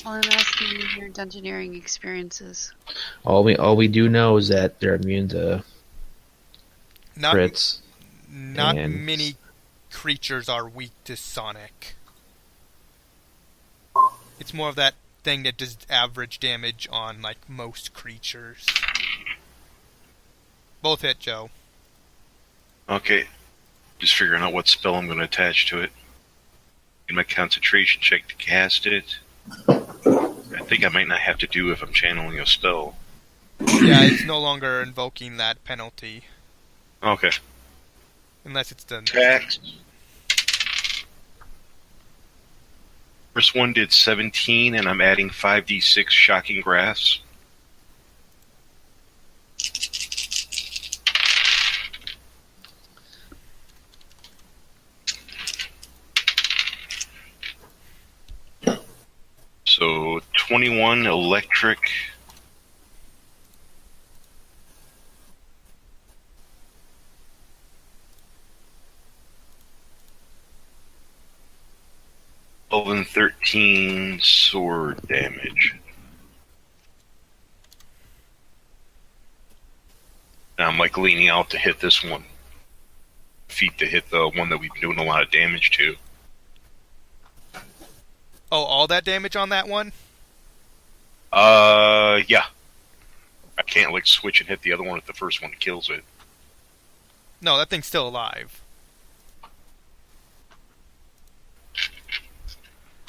Speaker 2: Well, I'm asking you your dungeoneering experiences.
Speaker 3: All we do know is that they're immune to
Speaker 1: Not,
Speaker 3: crits.
Speaker 1: not
Speaker 3: and-
Speaker 1: many creatures are weak to sonic. It's more of that thing that does average damage on, like, most creatures. Both hit, Joe.
Speaker 4: Okay. Just figuring out what spell I'm going to attach to it. In my concentration check to cast it. I think I might not have to do if I'm channeling a spell.
Speaker 1: Yeah, it's no longer invoking that penalty.
Speaker 4: Okay.
Speaker 1: Unless it's done.
Speaker 4: Attacks. First one did 17, and I'm adding 5d6 shocking grass. So 21 electric. And 13 sword damage. Now I'm like leaning out to hit this one. Feet to hit the one that we've been doing a lot of damage to.
Speaker 1: Oh, all that damage on that one?
Speaker 4: Yeah. I can't like switch and hit the other one if the first one kills it.
Speaker 1: No, that thing's still alive.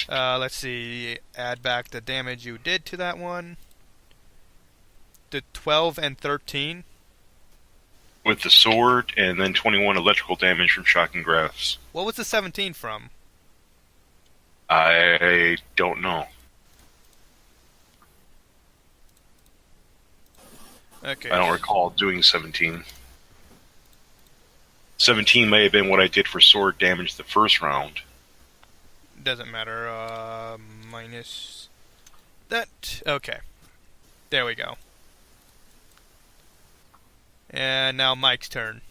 Speaker 1: Let's see. Add back the damage you did to that one. The 12 and 13.
Speaker 4: With the sword, and then 21 electrical damage from shocking grass.
Speaker 1: What was the 17 from?
Speaker 4: I don't know.
Speaker 1: Okay.
Speaker 4: I don't recall doing 17. 17 may have been what I did for sword damage the first round.
Speaker 1: Doesn't matter. Minus that. Okay. There we go. And now Mike's turn.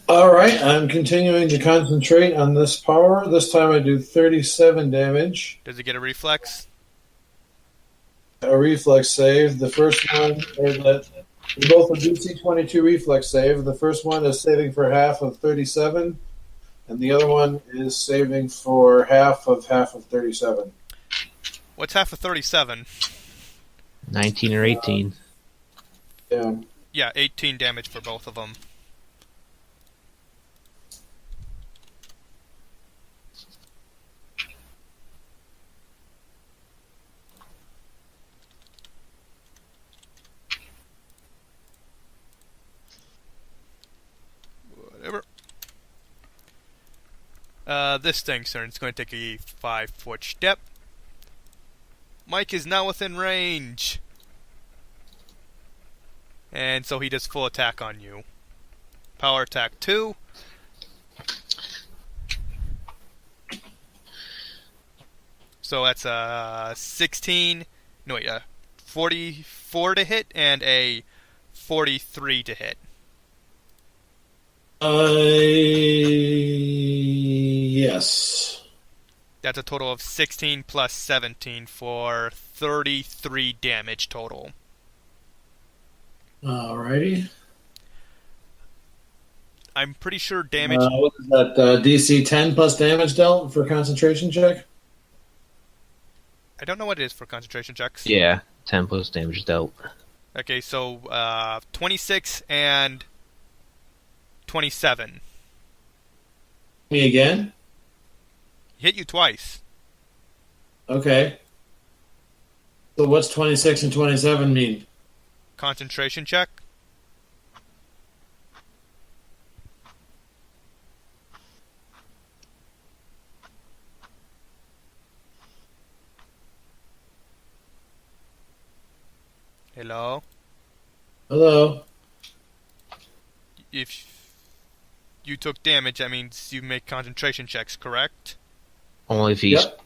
Speaker 5: Alright, I'm continuing to concentrate on this power. This time I do 37 damage.
Speaker 1: Does he get a reflex?
Speaker 5: A reflex save. The first one, both a DC 22 reflex save. The first one is saving for half of 37, and the other one is saving for half of 37.
Speaker 1: What's half of 37?
Speaker 3: 19 or 18.
Speaker 5: Yeah.
Speaker 1: Yeah, 18 damage for both of them. Whatever. This thing's turn. It's going to take a 5-foot step. Mike is now within range. And so he does full attack on you. Power attack 2. So that's a 16. No, wait, 44 to hit and a 43 to hit.
Speaker 5: Yes.
Speaker 1: That's a total of 16 plus 17 for 33 damage total.
Speaker 5: Alrighty.
Speaker 1: I'm pretty sure damage...
Speaker 5: What is that? DC 10 plus damage dealt for concentration check?
Speaker 1: I don't know what it is for concentration checks.
Speaker 3: Yeah, 10 plus damage dealt.
Speaker 1: Okay, so 26 and 27.
Speaker 5: Me again?
Speaker 1: Hit you twice.
Speaker 5: Okay. So what's 26 and 27 mean?
Speaker 1: Concentration check. Hello?
Speaker 5: Hello?
Speaker 1: If you took damage, that means you make concentration checks, correct?
Speaker 3: Only if he's
Speaker 5: Yep.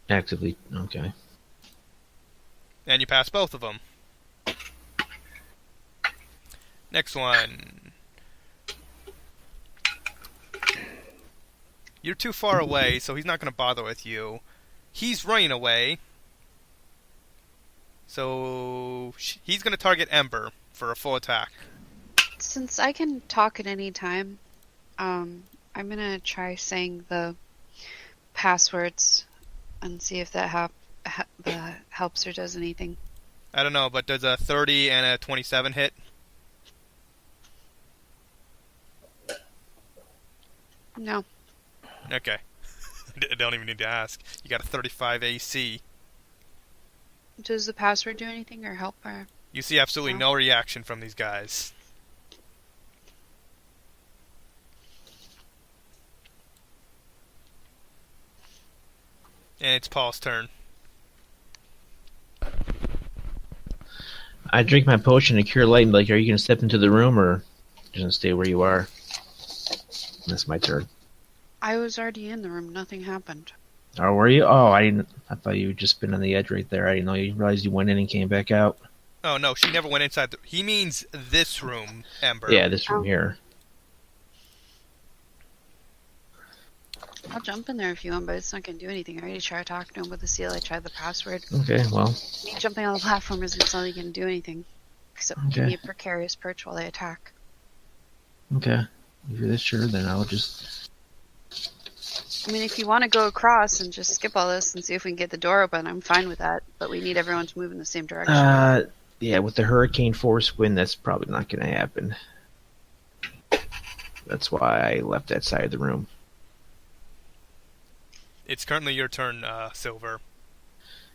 Speaker 3: actively... Okay.
Speaker 1: And you pass both of them. Next one. You're too far away, so he's not going to bother with you. He's running away. So he's going to target Ember for a full attack.
Speaker 2: Since I can talk at any time, I'm gonna try saying the passwords and see if that helps or does anything.
Speaker 1: I don't know, but does a 30 and a 27 hit?
Speaker 2: No.
Speaker 1: Okay. I don't even need to ask. You got a 35 AC.
Speaker 2: Does the password do anything or help or?
Speaker 1: You see absolutely no reaction from these guys. And it's Paul's turn.
Speaker 3: I drink my potion and cure light and be like, are you going to step into the room or just gonna stay where you are? That's my turn.
Speaker 2: I was already in the room. Nothing happened.
Speaker 3: Oh, were you? Oh, I thought you had just been on the edge right there. I didn't know you realized you went in and came back out.
Speaker 1: Oh, no, she never went inside. He means this room, Ember.
Speaker 3: Yeah, this room here.
Speaker 2: I'll jump in there if you want, but it's not going to do anything. I already tried talking to him with the seal. I tried the password.
Speaker 3: Okay, well.
Speaker 2: Me jumping on the platform isn't really going to do anything. Except give me a precarious perch while they attack.
Speaker 3: Okay. If you're this sure, then I'll just...
Speaker 2: I mean, if you want to go across and just skip all this and see if we can get the door open, I'm fine with that. But we need everyone to move in the same direction.
Speaker 3: Yeah, with the hurricane force wind, that's probably not going to happen. That's why I left that side of the room.
Speaker 1: It's currently your turn, Silver.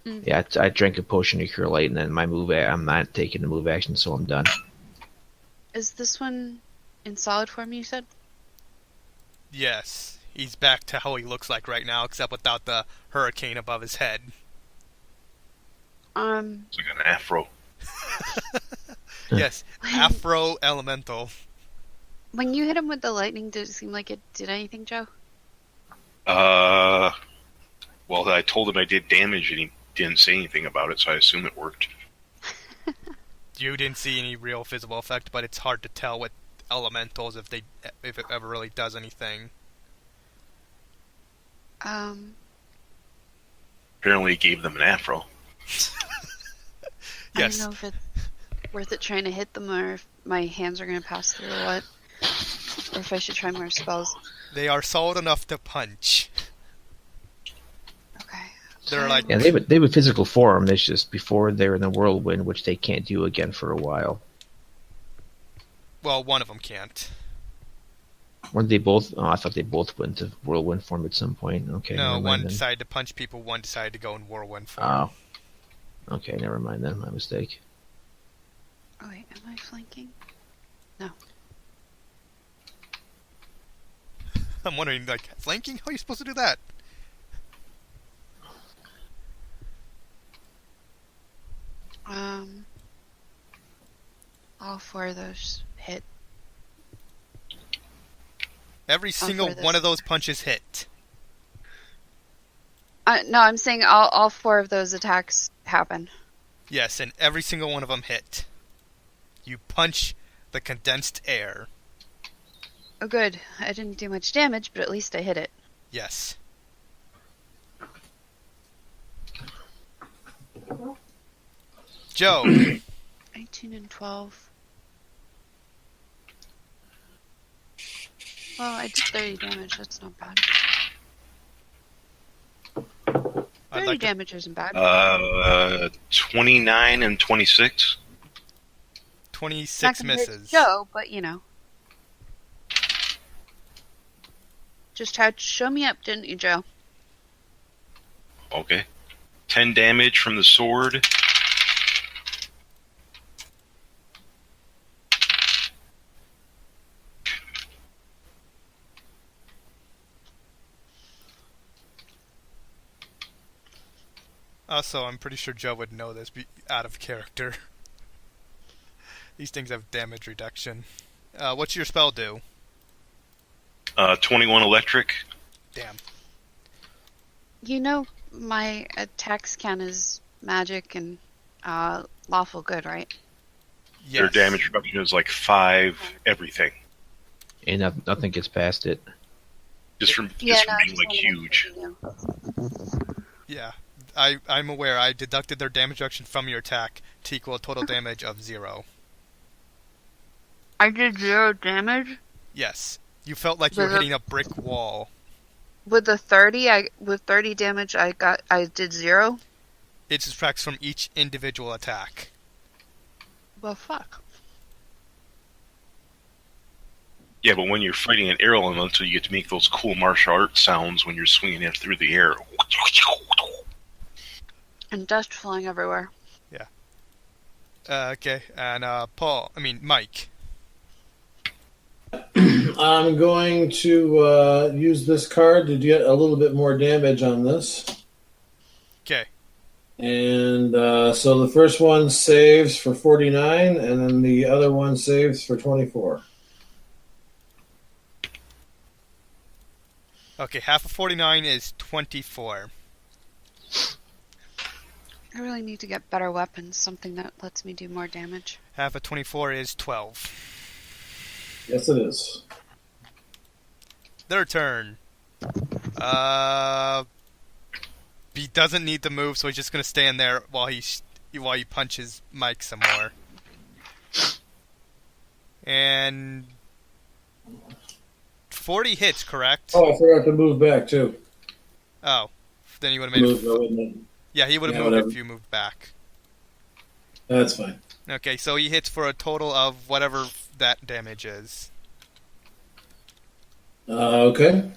Speaker 3: Yeah, I drank a potion to cure light, and then my move. I'm not taking the move action, so I'm done.
Speaker 2: Is this one in solid form, you said?
Speaker 1: Yes. He's back to how he looks like right now, except without the hurricane above his head.
Speaker 4: It's like an afro.
Speaker 1: Yes, Afro Elemental.
Speaker 2: When you hit him with the lightning, did it seem like it did anything, Joe?
Speaker 4: Well, I told him I did damage, and he didn't say anything about it, so I assume it worked.
Speaker 1: You didn't see any real visible effect, but it's hard to tell with elementals if it ever really does anything.
Speaker 4: Apparently, he gave them an afro.
Speaker 1: Yes.
Speaker 2: I don't know if it's worth it trying to hit them or if my hands are going to pass through or what. Or if I should try more spells.
Speaker 1: They are solid enough to punch.
Speaker 2: Okay.
Speaker 1: They're like...
Speaker 3: Yeah, they have a physical form. It's just before they're in the whirlwind, which they can't do again for a while.
Speaker 1: Well, one of them can't.
Speaker 3: Weren't they both? Oh, I thought they both went to whirlwind form at some point. Okay,
Speaker 1: No,
Speaker 3: never
Speaker 1: one
Speaker 3: mind then.
Speaker 1: decided to punch people, one decided to go in whirlwind form.
Speaker 3: Oh, okay, never mind then. My mistake.
Speaker 2: Oh wait, am I flanking?
Speaker 1: I'm wondering, like, flanking? How are you supposed to do that?
Speaker 2: All four of those hit.
Speaker 1: Every single
Speaker 2: for this.
Speaker 1: one of those punches hit.
Speaker 2: No, I'm saying all four of those attacks happen.
Speaker 1: Yes, and every single one of them hit. You punch the condensed air.
Speaker 2: Oh, good. I didn't do much damage, but at least I hit it.
Speaker 1: Yes. Joe.
Speaker 2: 18 and 12. Well, I did 30 damage. That's not bad. 30 damage isn't bad.
Speaker 4: 29 and 26.
Speaker 1: 26
Speaker 2: Not compared to
Speaker 1: misses.
Speaker 2: Joe, but you know. Just had to show me up, didn't you, Joe?
Speaker 4: Okay. 10 damage from the sword.
Speaker 1: Also, I'm pretty sure Joe would know this, out of character. These things have damage reduction. What's your spell do?
Speaker 4: 21 electric.
Speaker 1: Damn.
Speaker 2: You know my attacks count as magic and lawful good, right?
Speaker 1: Yes.
Speaker 4: Their damage reduction is like 5 everything.
Speaker 3: And nothing gets past it.
Speaker 4: Just from
Speaker 2: I
Speaker 4: being
Speaker 2: just
Speaker 4: like
Speaker 2: wanted to
Speaker 4: huge.
Speaker 2: let you know.
Speaker 1: Yeah. I'm aware. I deducted their damage reduction from your attack to equal a total damage of 0.
Speaker 2: I did 0 damage?
Speaker 1: Yes. You felt like you were hitting a brick wall.
Speaker 2: With the 30, with 30 damage, I did 0.
Speaker 1: It subtracts from each individual attack.
Speaker 2: Well, fuck.
Speaker 4: Yeah, but when you're fighting an air elemental, you get to make those cool martial arts sounds when you're swinging it through the air.
Speaker 2: And dust flying everywhere.
Speaker 1: Okay. And Mike.
Speaker 5: I'm going to use this card to get a little bit more damage on this.
Speaker 1: Okay.
Speaker 5: And so the first one saves for 49, and then the other one saves for 24.
Speaker 1: Okay, half of 49 is 24.
Speaker 2: I really need to get better weapons, something that lets me do more damage.
Speaker 1: Half of 24 is 12.
Speaker 5: Yes, it is.
Speaker 1: Their turn. He doesn't need to move, so he's just gonna stand there while he punches Mike some more. And 40 hits, correct?
Speaker 5: Oh, I forgot to move back, too.
Speaker 1: Oh, then he would have made
Speaker 5: Move,
Speaker 1: it. Yeah, he would have moved
Speaker 5: whatever.
Speaker 1: if you moved back.
Speaker 5: That's fine.
Speaker 1: Okay, so he hits for a total of whatever that damage is.
Speaker 5: Okay.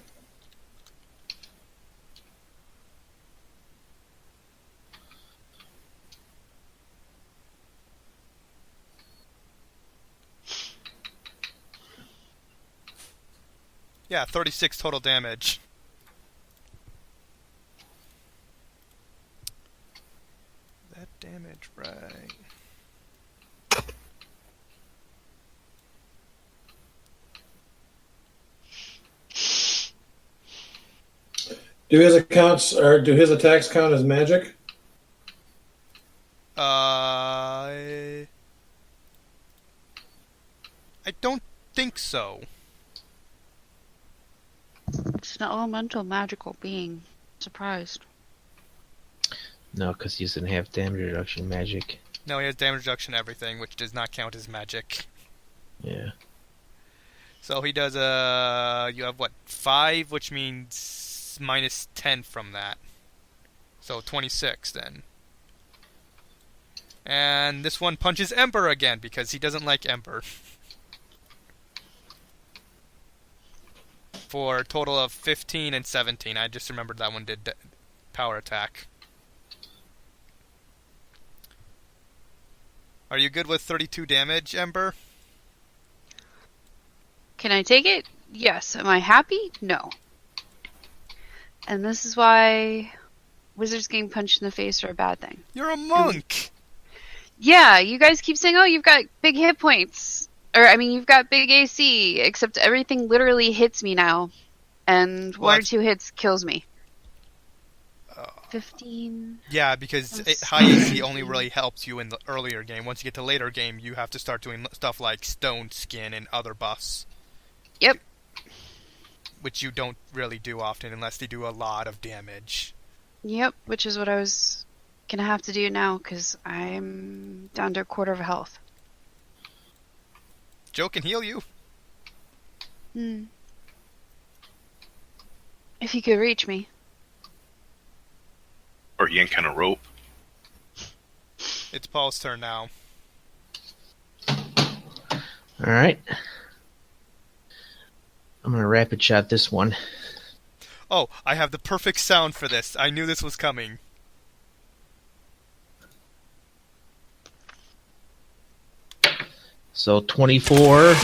Speaker 1: Yeah, 36 total damage. That damage, right.
Speaker 5: Do his attacks count as magic?
Speaker 1: I don't think so.
Speaker 2: It's an elemental magical being. Surprised.
Speaker 3: No, because he doesn't have damage reduction magic.
Speaker 1: No, he has damage reduction everything, which does not count as magic.
Speaker 3: Yeah.
Speaker 1: So he does you have what, 5, which means minus 10 from that. So 26 then. And this one punches Ember again because he doesn't like Ember. for a total of 15 and 17. I just remembered that one did power attack. Are you good with 32 damage, Ember?
Speaker 2: Can I take it? Yes. Am I happy? No. And this is why wizards getting punched in the face are a bad thing.
Speaker 1: You're a monk!
Speaker 2: Yeah, you guys keep saying, oh, you've got big hit points. Or, I mean, you've got big AC, except everything literally hits me now. And one or two hits kills me. 15...
Speaker 1: Yeah, because high AC only really helps you in the earlier game. Once you get to later game, you have to start doing stuff like stone skin and other buffs.
Speaker 2: Yep.
Speaker 1: Which you don't really do often unless they do a lot of damage.
Speaker 2: Yep, which is what I was gonna have to do now, because I'm down to a quarter of a health.
Speaker 1: Joe can heal you.
Speaker 2: If you could reach me.
Speaker 4: Or yank on a rope.
Speaker 1: It's Paul's turn now.
Speaker 3: Alright. I'm gonna rapid shot this one.
Speaker 1: Oh, I have the perfect sound for this. I knew this was coming.
Speaker 3: So 24.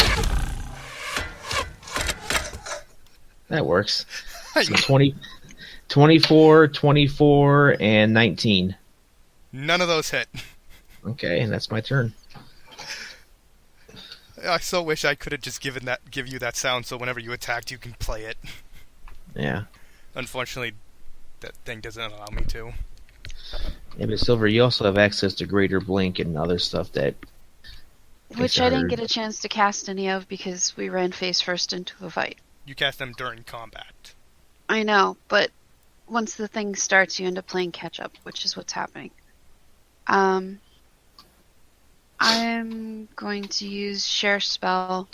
Speaker 3: That works. So 24, 24, and 19.
Speaker 1: None of those hit.
Speaker 3: Okay, and that's my turn.
Speaker 1: I so wish I could have just give you that sound so whenever you attacked you can play it.
Speaker 3: Yeah.
Speaker 1: Unfortunately, that thing doesn't allow me to.
Speaker 3: Yeah, but Silver, you also have access to Greater Blink and other stuff that...
Speaker 2: Which I didn't get a chance to cast any of because we ran face first into a fight.
Speaker 1: You cast them during combat.
Speaker 2: I know, but once the thing starts, you end up playing catch up, which is what's happening. I'm going to use Share Spell,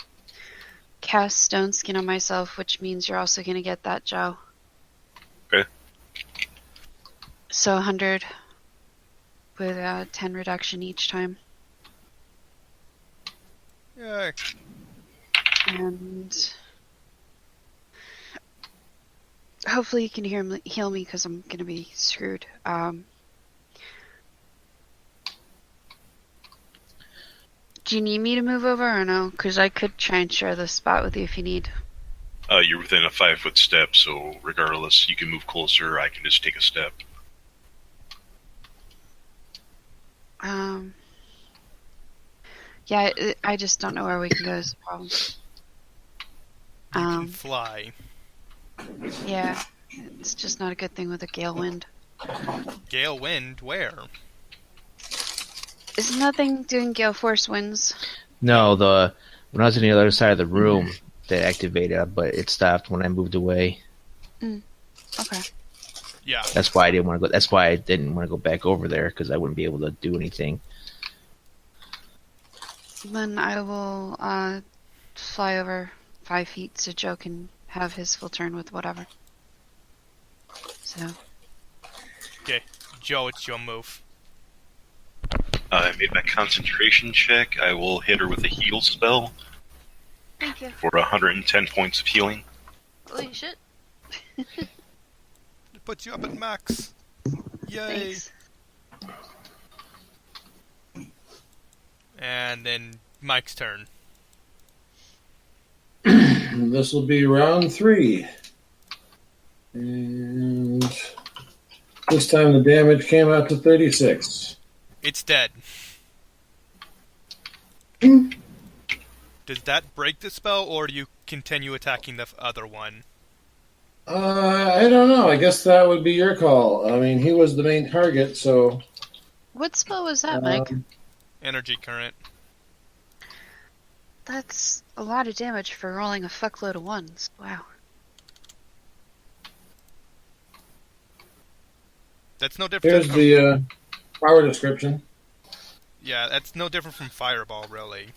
Speaker 2: cast Stone Skin on myself, which means you're also going to get that, Joe.
Speaker 4: Okay.
Speaker 2: So 100 with a 10 reduction each time.
Speaker 1: Yay.
Speaker 2: And hopefully you can heal me because I'm going to be screwed. Do you need me to move over or no? Because I could try and share this spot with you if you need.
Speaker 4: You're within a 5-foot step, so regardless, you can move closer. I can just take a step.
Speaker 2: Yeah, I just don't know where we can go is the problem.
Speaker 1: You can fly.
Speaker 2: Yeah, it's just not a good thing with a gale wind.
Speaker 1: Gale wind? Where?
Speaker 2: Isn't that thing doing gale force winds?
Speaker 3: No, when I was on the other side of the room, that activated, but it stopped when I moved away.
Speaker 2: Okay.
Speaker 1: Yeah.
Speaker 3: That's why I didn't want to go. That's why I didn't want to go back over there because I wouldn't be able to do anything.
Speaker 2: Then I will fly over 5 feet so Joe can have his full turn with whatever. So.
Speaker 1: Okay, Joe, it's your move.
Speaker 4: I made my concentration check. I will hit her with a heal spell.
Speaker 2: Thank you.
Speaker 4: For 110 points of healing.
Speaker 2: Holy shit.
Speaker 1: It puts you up at max. Yay.
Speaker 2: Thanks.
Speaker 1: And then Mike's turn.
Speaker 5: This will be round 3. And this time the damage came out to 36.
Speaker 1: It's dead. Does that break the spell, or do you continue attacking the other one?
Speaker 5: I don't know. I guess that would be your call. I mean, he was the main target, so...
Speaker 2: What spell was that, Mike?
Speaker 1: Energy current.
Speaker 2: That's a lot of damage for rolling a fuckload of ones. Wow.
Speaker 1: That's no different.
Speaker 5: Here's the power description.
Speaker 1: Yeah, that's no different from Fireball, really.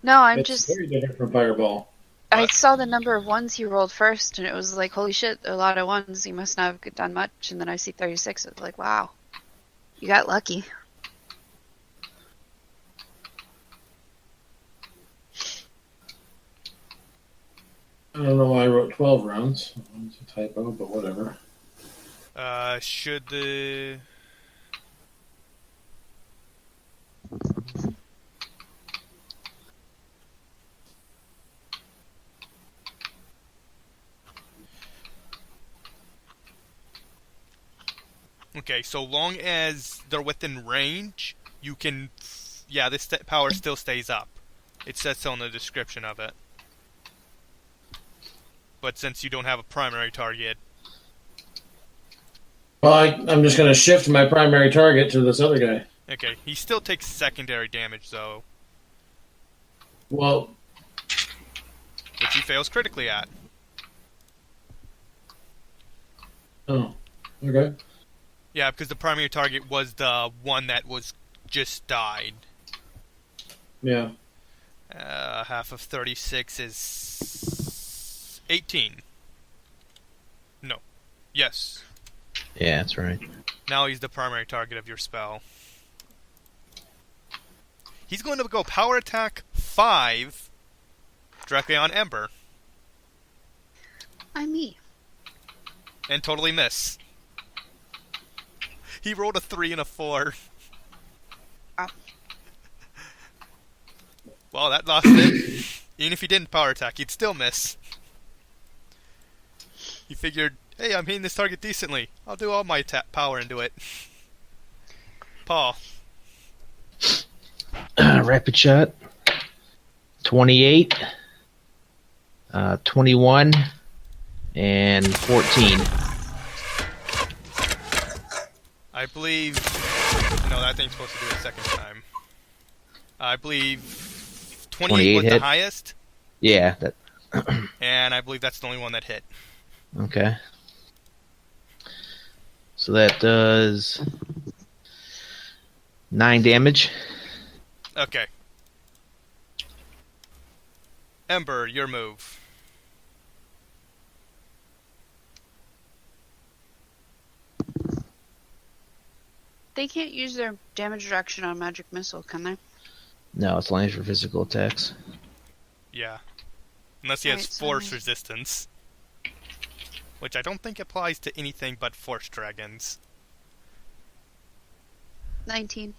Speaker 2: No, I'm
Speaker 5: It's
Speaker 2: just...
Speaker 5: very different from Fireball.
Speaker 2: I saw the number of ones he rolled first, and it was like, holy shit, a lot of ones. He must not have done much. And then I see 36. It's like, wow. You got lucky.
Speaker 5: I don't know why I wrote 12 rounds. It's a typo, but whatever.
Speaker 1: Should the... Okay, so long as they're within range, you can... Yeah, this power still stays up. It says so in the description of it. But since you don't have a primary target...
Speaker 5: Well, I'm just going to shift my primary target to this other guy.
Speaker 1: Okay, he still takes secondary damage, though.
Speaker 5: Well...
Speaker 1: Which he fails critically at.
Speaker 5: Oh, okay.
Speaker 1: Yeah, because the primary target was the one that was just died.
Speaker 5: Yeah.
Speaker 1: Half of 36 is 18. No. Yes.
Speaker 3: Yeah, that's right.
Speaker 1: Now he's the primary target of your spell. He's going to go power attack 5 directly on Ember.
Speaker 2: I'm me.
Speaker 1: And totally miss. He rolled a 3 and a 4.
Speaker 2: Oh.
Speaker 1: Well, that lost it. Even if he didn't power attack, he'd still miss. He figured, hey, I'm hitting this target decently. I'll do all my power into it. Paul.
Speaker 3: Rapid shot. 28. 21. And 14.
Speaker 1: I believe... No, that thing's supposed to do it a second time. I believe 28 was
Speaker 3: hit.
Speaker 1: the highest.
Speaker 3: Yeah. That.
Speaker 1: And I believe that's the only one that hit.
Speaker 3: Okay. So that does 9 damage.
Speaker 1: Okay. Ember, your move.
Speaker 2: They can't use their damage reduction on magic missile, can they?
Speaker 3: No, it's only for physical attacks.
Speaker 1: Yeah. Unless he has
Speaker 2: Alright, so
Speaker 1: force
Speaker 2: I-
Speaker 1: resistance. Which I don't think applies to anything but force dragons.
Speaker 2: 19.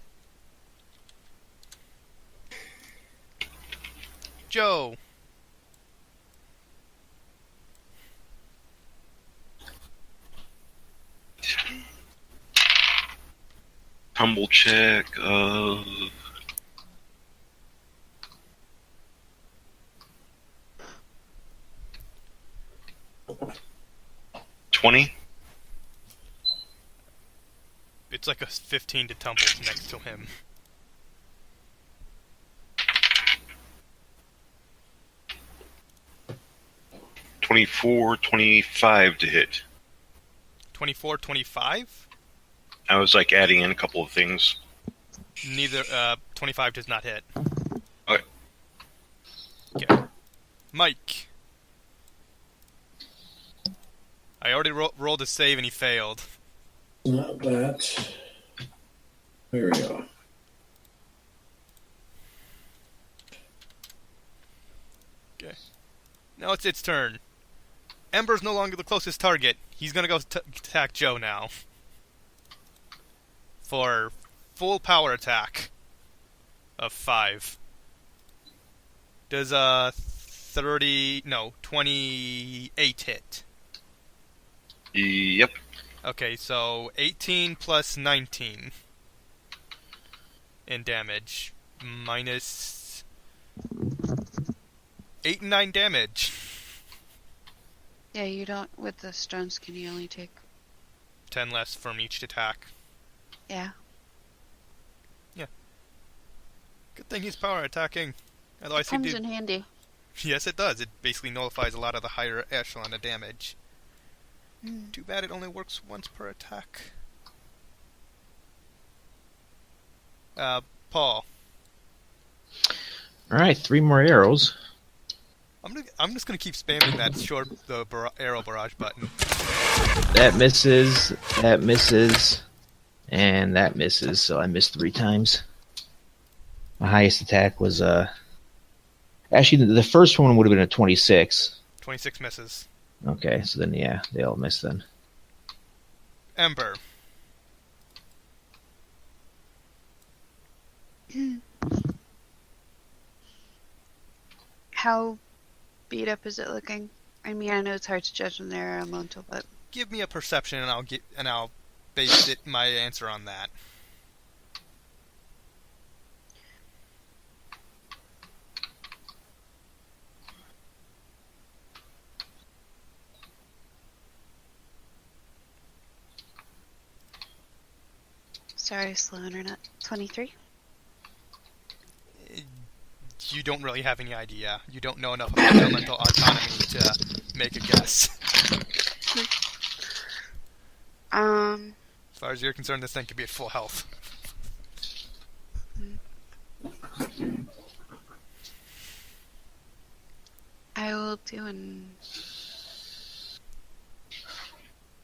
Speaker 1: Joe.
Speaker 4: Tumble check of 20.
Speaker 1: It's like a 15 to tumble next to him.
Speaker 4: $24, $25 to hit.
Speaker 1: 24, 25?
Speaker 4: I was like adding in a couple of things.
Speaker 1: Neither, 25 does not hit.
Speaker 4: Okay.
Speaker 1: Okay. Mike. I already rolled a save and he failed.
Speaker 5: Not that. There we go.
Speaker 1: Okay. Now it's its turn. Ember's no longer the closest target. He's gonna go attack Joe now. For full power attack of 5. Does 28 hit?
Speaker 4: Yep.
Speaker 1: Okay, so 18 plus 19 in damage. Minus 8 and 9 damage.
Speaker 2: Yeah, you don't. With the stones, can you only take.
Speaker 1: 10 less from each attack.
Speaker 2: Yeah.
Speaker 1: Good thing he's power attacking. Otherwise he'd
Speaker 2: Comes
Speaker 1: do...
Speaker 2: in handy.
Speaker 1: Yes, it does. It basically nullifies a lot of the higher echelon of damage.
Speaker 2: Mm.
Speaker 1: Too bad it only works once per attack. Paul.
Speaker 3: Alright, 3 more arrows.
Speaker 1: I'm just gonna keep spamming that arrow barrage button.
Speaker 3: That misses, and that misses, so I missed 3 times. My highest attack was, actually, the first one would have been a 26.
Speaker 1: 26 misses.
Speaker 3: Okay, so then yeah, they all miss then.
Speaker 1: Ember.
Speaker 2: How beat up is it looking? I mean, I know it's hard to judge when they're elemental, but
Speaker 1: Give me a perception, and I'll base my answer on that.
Speaker 2: sorry, slow internet. 23.
Speaker 1: You don't really have any idea. You don't know enough about elemental autonomy to make a guess. As far as you're concerned, this thing could be at full health.
Speaker 2: I will do an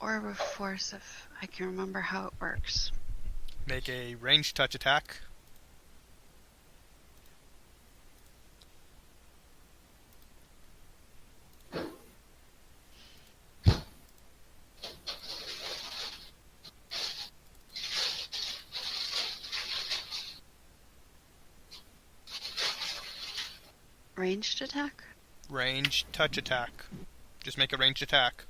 Speaker 2: orb of force if I can remember how it works.
Speaker 1: Make a ranged touch attack.
Speaker 2: Ranged attack?
Speaker 1: Ranged touch attack. Just make a ranged attack.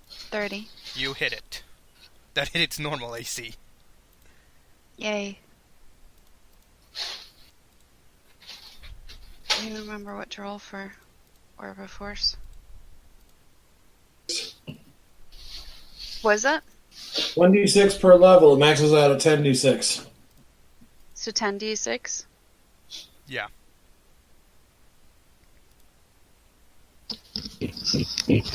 Speaker 2: 30.
Speaker 1: You hit it. That hit its normal AC.
Speaker 2: Yay. Do you remember what to roll for orb of force? Was that?
Speaker 5: 1d6 per level. It maxes out at 10d6.
Speaker 2: So 10d6?
Speaker 1: Yeah.
Speaker 2: Shit.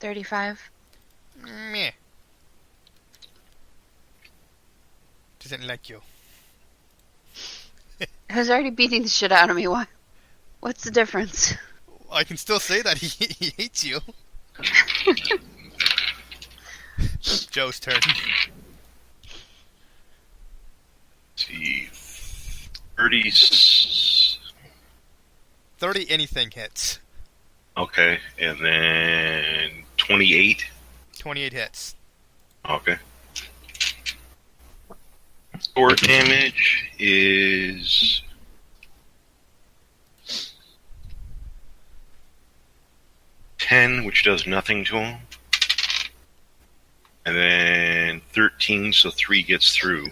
Speaker 2: 35.
Speaker 1: Meh. Doesn't like you.
Speaker 2: I was already beating the shit out of me. What's the difference?
Speaker 1: I can still say that he hates you. Joe's turn.
Speaker 4: See, 30.
Speaker 1: 30 anything hits.
Speaker 4: Okay, and then 28.
Speaker 1: 28 hits.
Speaker 4: Okay. Sword damage is 10, which does nothing to him. And then 13, so 3 gets through.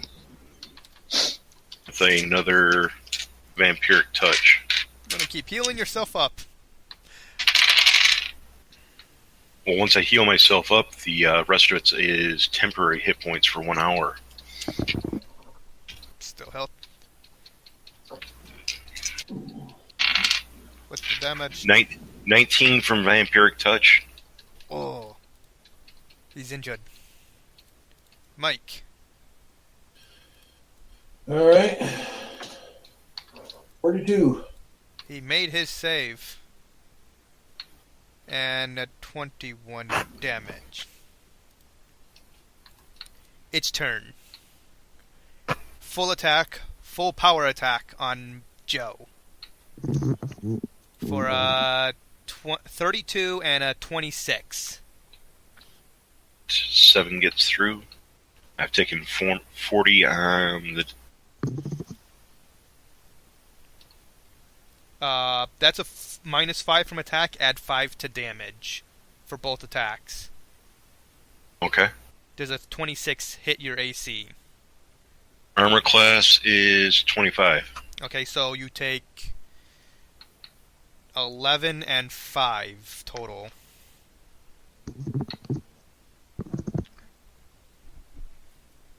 Speaker 4: With another vampiric touch.
Speaker 1: I'm gonna keep healing yourself up.
Speaker 4: Well, once I heal myself up, the rest of it is temporary hit points for 1 hour.
Speaker 1: Still help. What's the damage?
Speaker 4: 19 from vampiric touch.
Speaker 1: Oh. He's injured. Mike.
Speaker 5: Alright. 42.
Speaker 1: He made his save. And a 21 damage. Its turn. Full attack, full power attack on Joe. For a 32 and a 26.
Speaker 4: 7 gets through. I've taken 40 on the...
Speaker 1: That's a -5 from attack, add 5 to damage for both attacks.
Speaker 4: Okay.
Speaker 1: Does a 26 hit your AC?
Speaker 4: Armor class is 25.
Speaker 1: Okay, so you take 11 and 5 total.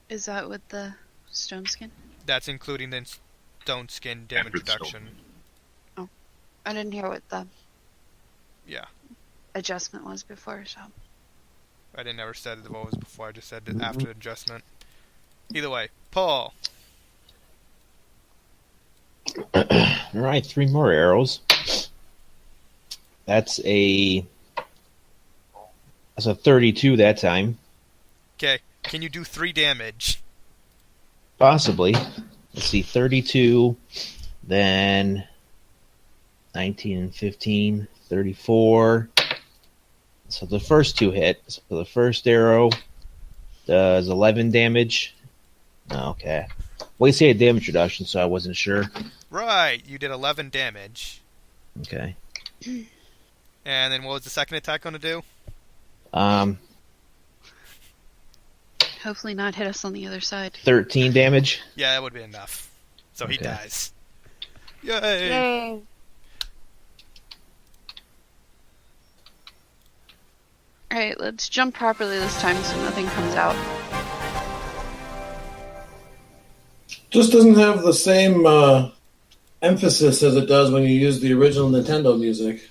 Speaker 2: Is that with the stone skin?
Speaker 1: That's including the stone skin damage
Speaker 4: After the
Speaker 1: reduction.
Speaker 2: Oh. I didn't hear what the
Speaker 1: Yeah.
Speaker 2: adjustment was before, so.
Speaker 1: I didn't ever said what was before, I just said that after the adjustment. Either way, Paul.
Speaker 3: Alright, 3 more arrows. That's a 32 that time.
Speaker 1: Okay, can you do 3 damage?
Speaker 3: Possibly. let's see, 32, then 19 and 15, 34. So the first two hit. So the first arrow does 11 damage. Okay. Well, you say a damage reduction, so I wasn't sure.
Speaker 1: Right, you did 11 damage.
Speaker 3: Okay.
Speaker 1: And then what was the second attack going to do?
Speaker 2: Hopefully not hit us on the other side.
Speaker 3: 13 damage.
Speaker 1: Yeah, that would be enough. So he
Speaker 3: Okay.
Speaker 1: dies. Yay!
Speaker 2: Yay! Alright, let's jump properly this time so nothing comes out.
Speaker 5: Just doesn't have the same emphasis as it does when you use the original Nintendo music.